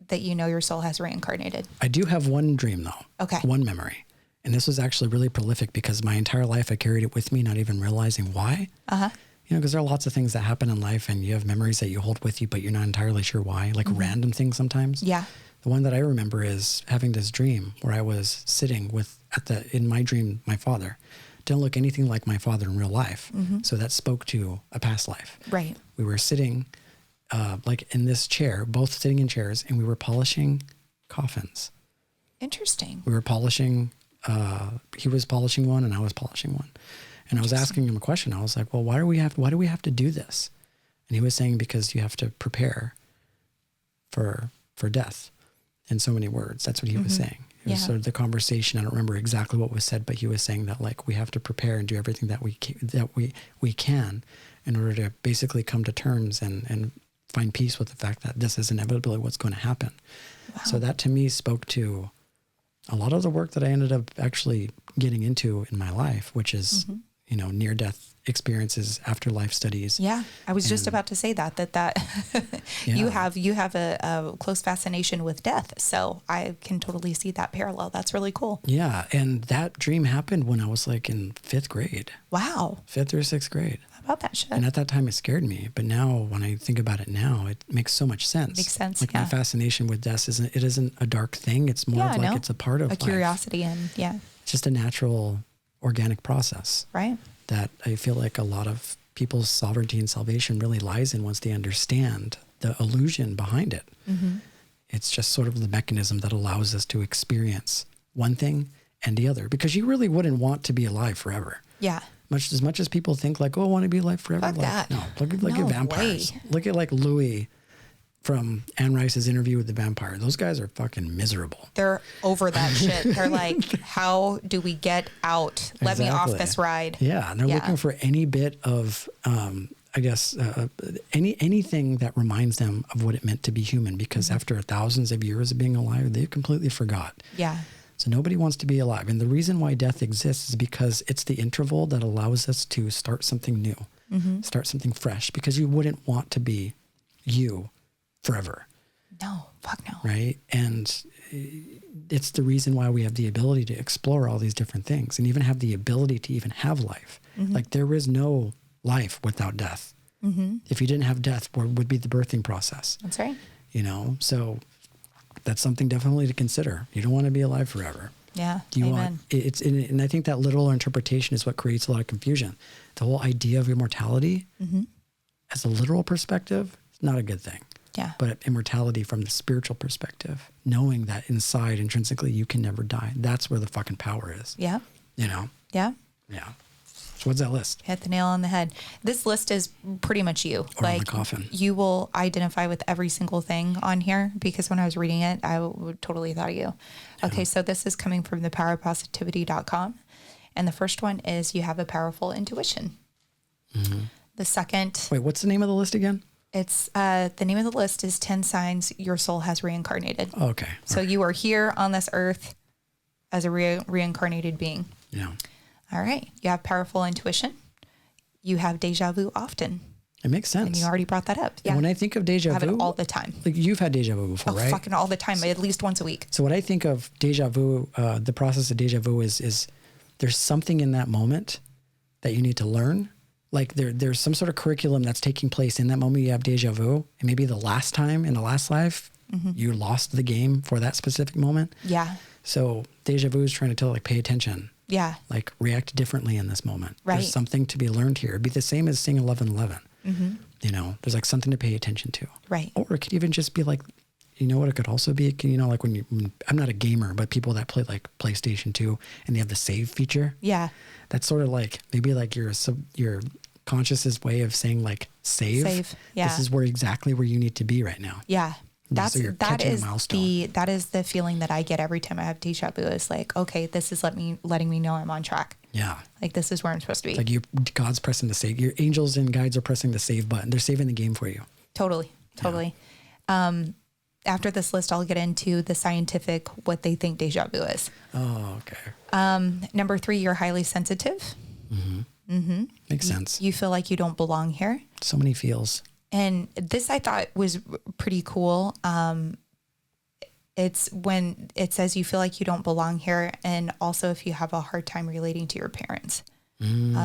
[SPEAKER 3] that your soul has reincarnated.
[SPEAKER 2] I do have one dream though.
[SPEAKER 3] Okay.
[SPEAKER 2] One memory. And this was actually really prolific because my entire life I carried it with me, not even realizing why.
[SPEAKER 3] Uh-huh.
[SPEAKER 2] Because there are lots of things that happen in life and you have memories that you hold with you, but you're not entirely sure why, like random things sometimes.
[SPEAKER 3] Yeah.
[SPEAKER 2] The one that I remember is having this dream where I was sitting in my dream, my father. Didn't look anything like my father in real life. Mm-hmm. So that spoke to a past life.
[SPEAKER 3] Right.
[SPEAKER 2] We were sitting like in this chair, both sitting in chairs, and we were polishing coffins.
[SPEAKER 3] Interesting.
[SPEAKER 2] We were polishing, he was polishing one and I was polishing one. And I was asking him a question. I was like, well, why do we have to do this? And he was saying, because you have to prepare for death in so many words. That's what he was saying. It was sort of the conversation. I don't remember exactly what was said, but he was saying that like, we have to prepare and do everything that we can in order to basically come to terms and find peace with the fact that this is inevitably what's going to happen. Wow. So that to me spoke to a lot of the work that I ended up actually getting into in my life, which is, near-death experiences, afterlife studies.
[SPEAKER 3] Yeah, I was just about to say that you have a close fascination with death. So I can totally see that parallel. That's really cool.
[SPEAKER 2] Yeah, and that dream happened when I was like in 5th grade.
[SPEAKER 3] Wow.
[SPEAKER 2] 5th or 6th grade.
[SPEAKER 3] How about that shit?
[SPEAKER 2] And at that time it scared me. But now when I think about it now, it makes so much sense.
[SPEAKER 3] Makes sense,
[SPEAKER 2] Like my fascination with death isn't a dark thing. It's more of like it's a part of
[SPEAKER 3] a curiosity and
[SPEAKER 2] It's just a natural organic process.
[SPEAKER 3] Right.
[SPEAKER 2] That I feel like a lot of people's sovereignty and salvation really lies in once they understand the illusion behind it. Mm-hmm. It's just sort of the mechanism that allows us to experience one thing and the other, because you really wouldn't want to be alive forever.
[SPEAKER 3] Yeah.
[SPEAKER 2] As much as people think like, oh, I want to be alive forever.
[SPEAKER 3] Fuck that.
[SPEAKER 2] No, look at vampires.
[SPEAKER 3] Way.
[SPEAKER 2] Look at like Louis from Anne Rice's Interview with the Vampire. Those guys are fucking miserable.
[SPEAKER 3] They're over that shit. They're like, how do we get out? Let me off this ride.
[SPEAKER 2] Yeah. And they're looking for any bit of, anything that reminds them of what it meant to be human, because after thousands of years of being alive, they completely forgot.
[SPEAKER 3] Yeah.
[SPEAKER 2] So nobody wants to be alive. And the reason why death exists is because it's the interval that allows us to start something new, start something fresh, because you wouldn't want to be you forever.
[SPEAKER 3] No, fuck no.
[SPEAKER 2] Right? And it's the reason why we have the ability to explore all these different things and even have the ability to even have life. Like there is no life without death. If you didn't have death, what would be the birthing process?
[SPEAKER 3] That's right.
[SPEAKER 2] So that's something definitely to consider. You don't want to be alive forever.
[SPEAKER 3] Yeah.
[SPEAKER 2] Amen. And I think that literal interpretation is what creates a lot of confusion. The whole idea of immortality as a literal perspective is not a good thing.
[SPEAKER 3] Yeah.
[SPEAKER 2] But immortality from the spiritual perspective, knowing that inside intrinsically you can never die. That's where the fucking power is.
[SPEAKER 3] Yeah.
[SPEAKER 2] Yeah.
[SPEAKER 3] Yeah.
[SPEAKER 2] So what's that list?
[SPEAKER 3] Hit the nail on the head. This list is pretty much you.
[SPEAKER 2] Or on the coffin.
[SPEAKER 3] You will identify with every single thing on here, because when I was reading it, I would totally thought of you. Okay, so this is coming from thepowerofpositivity.com. And the first one is you have a powerful intuition. The second...
[SPEAKER 2] Wait, what's the name of the list again?
[SPEAKER 3] It's the name of the list is 10 signs your soul has reincarnated.
[SPEAKER 2] Okay.
[SPEAKER 3] So you are here on this earth as a reincarnated being.
[SPEAKER 2] Yeah.
[SPEAKER 3] All right. You have powerful intuition. You have deja vu often.
[SPEAKER 2] It makes sense.
[SPEAKER 3] And you already brought that up. Yeah.
[SPEAKER 2] And when I think of deja vu,
[SPEAKER 3] I have it all the time.
[SPEAKER 2] Like you've had deja vu before, right?
[SPEAKER 3] Fucking all the time, at least once a week.
[SPEAKER 2] So what I think of deja vu, the process of deja vu is there's something in that moment that you need to learn. Like there's some sort of curriculum that's taking place in that moment. You have deja vu, and maybe the last time in the last life, you lost the game for that specific moment.
[SPEAKER 3] Yeah.
[SPEAKER 2] So deja vu is trying to tell, like, pay attention.
[SPEAKER 3] Yeah.
[SPEAKER 2] Like react differently in this moment.
[SPEAKER 3] Right.
[SPEAKER 2] There's something to be learned here. It'd be the same as seeing 11:11. You know, there's like something to pay attention to.
[SPEAKER 3] Right.
[SPEAKER 2] Or it could even just be like, you know what it could also be? You know, like when I'm not a gamer, but people that play like PlayStation 2 and they have the save feature.
[SPEAKER 3] Yeah.
[SPEAKER 2] That's sort of like maybe like your conscious's way of saying like save.
[SPEAKER 3] Yeah.
[SPEAKER 2] This is exactly where you need to be right now.
[SPEAKER 3] Yeah.
[SPEAKER 2] So you're catching a milestone.
[SPEAKER 3] That is the feeling that I get every time I have deja vu. Is like, okay, this is letting me know I'm on track.
[SPEAKER 2] Yeah.
[SPEAKER 3] Like this is where I'm supposed to be.
[SPEAKER 2] Like God's pressing the save. Your angels and guides are pressing the save button. They're saving the game for you.
[SPEAKER 3] Totally. Yeah. After this list, I'll get into the scientific, what they think deja vu is.
[SPEAKER 2] Oh, okay.
[SPEAKER 3] Number 3, you're highly sensitive.
[SPEAKER 2] Makes sense.
[SPEAKER 3] You feel like you don't belong here.
[SPEAKER 2] So many feels.
[SPEAKER 3] And this I thought was pretty cool. It's when it says you feel like you don't belong here. And also if you have a hard time relating to your parents,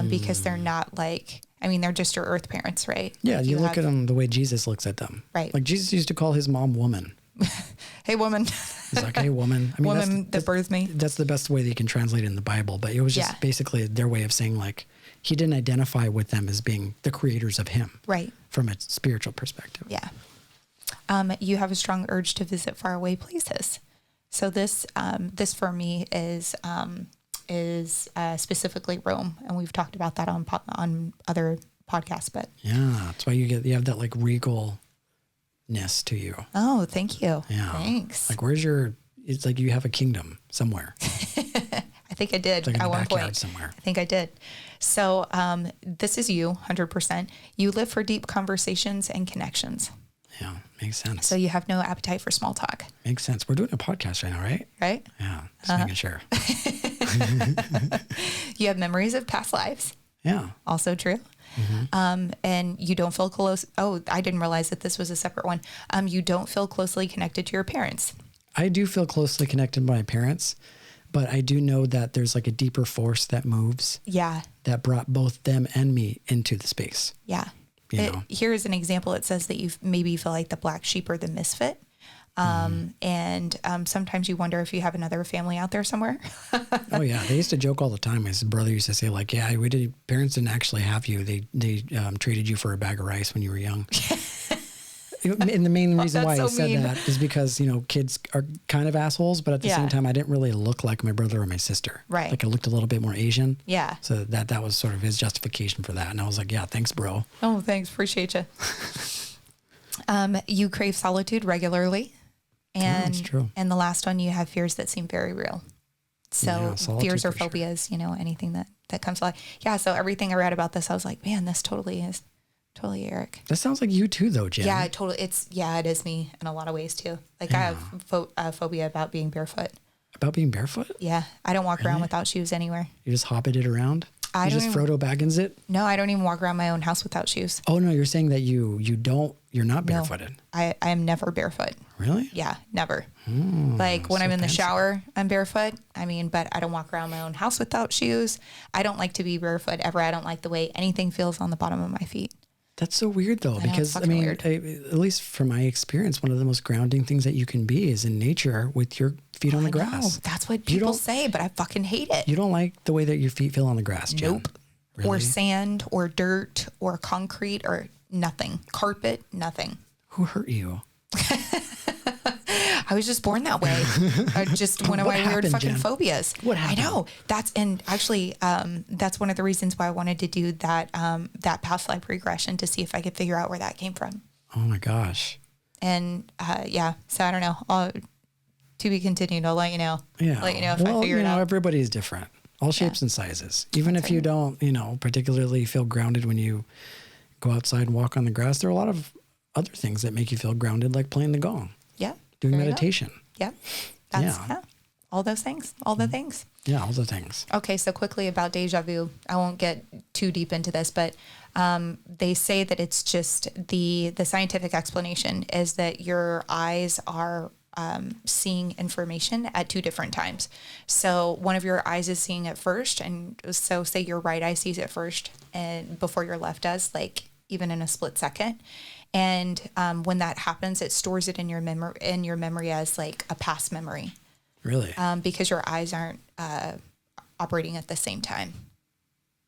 [SPEAKER 3] because they're not like, I mean, they're just your earth parents, right?
[SPEAKER 2] Yeah.
[SPEAKER 3] Like
[SPEAKER 2] you look at them the way Jesus looks at them.
[SPEAKER 3] Right.
[SPEAKER 2] Like Jesus used to call his mom woman.
[SPEAKER 3] Hey, woman.
[SPEAKER 2] He's like, hey, woman. I mean,
[SPEAKER 3] woman that birthed me.
[SPEAKER 2] That's the best way that you can translate it in the Bible. But it was just basically their way of saying, like, he didn't identify with them as being the creators of him.
[SPEAKER 3] Right.
[SPEAKER 2] From a spiritual perspective.
[SPEAKER 3] Yeah. You have a strong urge to visit faraway places. So this for me is specifically Rome, and we've talked about that on other podcasts. But
[SPEAKER 2] yeah, that's why you have that like regalness to you.
[SPEAKER 3] Oh, thank you.
[SPEAKER 2] Yeah,
[SPEAKER 3] thanks.
[SPEAKER 2] Like it's like you have a kingdom somewhere.
[SPEAKER 3] I think I did
[SPEAKER 2] like
[SPEAKER 3] at one point.
[SPEAKER 2] Somewhere.
[SPEAKER 3] I think I did. So this is you, 100%. You live for deep conversations and connections.
[SPEAKER 2] Yeah, makes sense.
[SPEAKER 3] So you have no appetite for small talk.
[SPEAKER 2] Makes sense. We're doing a podcast right now, right?
[SPEAKER 3] Right?
[SPEAKER 2] Yeah, just making sure.
[SPEAKER 3] You have memories of past lives.
[SPEAKER 2] Yeah.
[SPEAKER 3] Also true. And you don't feel close. Oh, I didn't realize that this was a separate one. You don't feel closely connected to your parents.
[SPEAKER 2] I do feel closely connected to my parents, but I do know that there's like a deeper force that moves.
[SPEAKER 3] Yeah. That
[SPEAKER 2] brought both them and me into the space.
[SPEAKER 3] Yeah.
[SPEAKER 2] You know?
[SPEAKER 3] Here's an example. It says that you maybe feel like the black sheep or the misfit. And sometimes you wonder if you have another family out there somewhere.
[SPEAKER 2] Oh yeah. They used to joke all the time. My brother used to say like, yeah, parents didn't actually have you. They traded you for a bag of rice when you were young. And the main reason why I said that is because, kids are kind of assholes, but at the same time, I didn't really look like my brother or my sister.
[SPEAKER 3] Right.
[SPEAKER 2] Like I looked a little bit more Asian.
[SPEAKER 3] Yeah.
[SPEAKER 2] So that was sort of his justification for that. And I was like, yeah, thanks, bro.
[SPEAKER 3] Oh, thanks. Appreciate you. You crave solitude regularly. And,
[SPEAKER 2] that's true.
[SPEAKER 3] And the last one, you have fears that seem very real. So fears or phobias, anything that comes to life. Yeah. So everything I read about this, I was like, man, this totally is Eric.
[SPEAKER 2] That sounds like you too, though, Jen.
[SPEAKER 3] Yeah, totally. It is me in a lot of ways too. Like I have a phobia about being barefoot.
[SPEAKER 2] About being barefoot?
[SPEAKER 3] Yeah. I don't walk around without shoes anywhere.
[SPEAKER 2] You just hopped it around? You just Frodo Baggins it?
[SPEAKER 3] No, I don't even walk around my own house without shoes.
[SPEAKER 2] Oh no, you're saying that you're not barefooted.
[SPEAKER 3] No, I am never barefoot.
[SPEAKER 2] Really?
[SPEAKER 3] Yeah, never. Like when I'm in the shower, I'm barefoot. But I don't walk around my own house without shoes. I don't like to be barefoot ever. I don't like the way anything feels on the bottom of my feet.
[SPEAKER 2] That's so weird though, because at least from my experience, one of the most grounding things that you can be is in nature with your feet on the grass.
[SPEAKER 3] That's what people say, but I fucking hate it.
[SPEAKER 2] You don't like the way that your feet feel on the grass, Jen?
[SPEAKER 3] Nope.
[SPEAKER 2] Really?
[SPEAKER 3] Or sand or dirt or concrete or nothing. Carpet, nothing.
[SPEAKER 2] Who hurt you?
[SPEAKER 3] I was just born that way. Just one of my weird fucking phobias.
[SPEAKER 2] What happened?
[SPEAKER 3] I know. That's one of the reasons why I wanted to do that past life regression to see if I could figure out where that came from.
[SPEAKER 2] Oh my gosh.
[SPEAKER 3] And so I don't know. To be continued. I'll let you know.
[SPEAKER 2] Yeah.
[SPEAKER 3] Let you know if I figure it out.
[SPEAKER 2] Everybody's different. All shapes and sizes. Even if you don't, particularly feel grounded when you go outside and walk on the grass, there are a lot of other things that make you feel grounded, like playing the gong.
[SPEAKER 3] Yeah.
[SPEAKER 2] Doing meditation.
[SPEAKER 3] Yeah. all those things, all the things.
[SPEAKER 2] Yeah, all the things.
[SPEAKER 3] Okay, so quickly about deja vu. I won't get too deep into this, but they say that it's just the scientific explanation is that your eyes are seeing information at two different times. So one of your eyes is seeing it first, and so say your right eye sees it first, and before your left does, like even in a split second. And when that happens, it stores it in your memory as like a past memory.
[SPEAKER 2] Really?
[SPEAKER 3] Because your eyes aren't operating at the same time.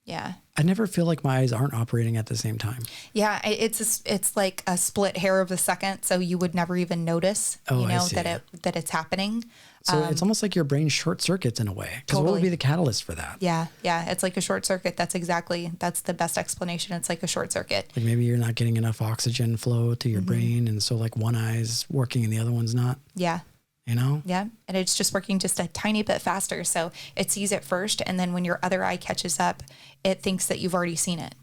[SPEAKER 3] Yeah.
[SPEAKER 2] I never feel like my eyes aren't operating at the same time.
[SPEAKER 3] Yeah, it's like a split hair of a second, so you would never even notice, that it's happening.
[SPEAKER 2] So it's almost like your brain short circuits in a way. Because what would be the catalyst for that?
[SPEAKER 3] Yeah, it's like a short circuit. That's the best explanation. It's like a short circuit.
[SPEAKER 2] Like maybe you're not getting enough oxygen flow to your brain, and so like one eye's working and the other one's not.
[SPEAKER 3] Yeah.
[SPEAKER 2] You know?
[SPEAKER 3] Yeah. And it's just working just a tiny bit faster. So it sees it first. And then when your other eye catches up, it thinks that you've already seen it.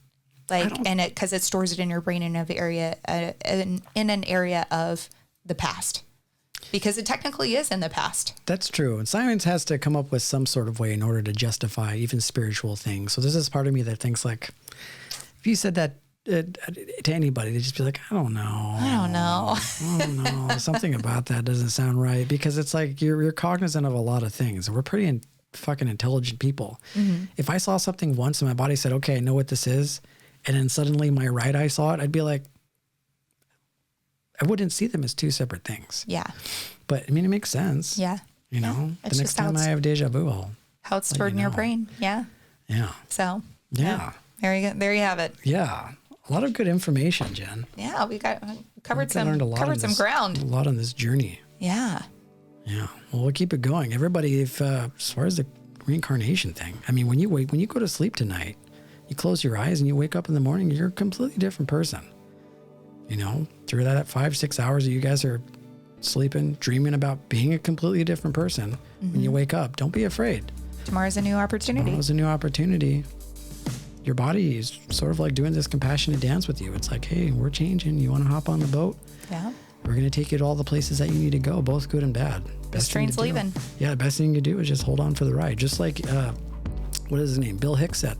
[SPEAKER 3] Because it stores it in your brain in an area of the past. Because it technically is in the past.
[SPEAKER 2] That's true. And science has to come up with some sort of way in order to justify even spiritual things. So there's this part of me that thinks like, if you said that to anybody, they'd just be like, I don't know. Something about that doesn't sound right, because it's like you're cognizant of a lot of things. We're pretty fucking intelligent people. Mm-hmm. If I saw something once and my body said, okay, I know what this is, and then suddenly my right eye saw it, I'd be like, I wouldn't see them as two separate things.
[SPEAKER 3] Yeah.
[SPEAKER 2] But I mean, it makes sense.
[SPEAKER 3] Yeah.
[SPEAKER 2] You know, the next time I have deja vu,
[SPEAKER 3] how it's stored in your brain. Yeah.
[SPEAKER 2] Yeah.
[SPEAKER 3] So.
[SPEAKER 2] Yeah.
[SPEAKER 3] There you go. There you have it.
[SPEAKER 2] Yeah. A lot of good information, Jen.
[SPEAKER 3] Yeah, we covered some ground.
[SPEAKER 2] A lot on this journey.
[SPEAKER 3] Yeah.
[SPEAKER 2] Yeah. Well, we'll keep it going. Everybody, if as far as the reincarnation thing, I mean, when you go to sleep tonight, you close your eyes and you wake up in the morning, you're a completely different person. You know, through that 5-6 hours that you guys are sleeping, dreaming about being a completely different person. Mm-hmm. When you wake up, don't be afraid.
[SPEAKER 3] Tomorrow's a new opportunity. Your body is sort of like doing this compassionate dance with you. It's like, hey, we're changing. You want to hop on the boat? Yeah.
[SPEAKER 2] We're going to take you to all the places that you need to go, both good and bad.
[SPEAKER 3] This train's leaving.
[SPEAKER 2] Yeah, the best thing you can do is just hold on for the ride. Just like, what is his name? Bill Hicks said.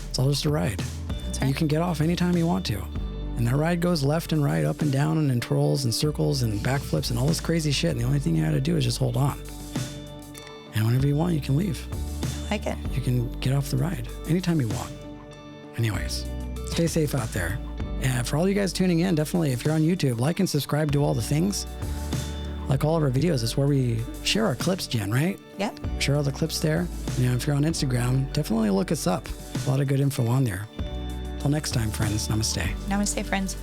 [SPEAKER 2] It's all just a ride. That's right. You can get off anytime you want to. And that ride goes left and right, up and down, and in twirls and circles and backflips and all this crazy shit. And the only thing you have to do is just hold on. And whenever you want, you can leave.
[SPEAKER 3] I like it.
[SPEAKER 2] You can get off the ride anytime you want. Anyways, stay safe out there. And for all you guys tuning in, definitely, if you're on YouTube, like and subscribe to all the things. Like all of our videos, it's where we share our clips, Jen, right?
[SPEAKER 3] Yep.
[SPEAKER 2] Share all the clips there. You know, if you're on Instagram, definitely look us up. A lot of good info on there. Till next time, friends. Namaste.
[SPEAKER 3] Namaste, friends.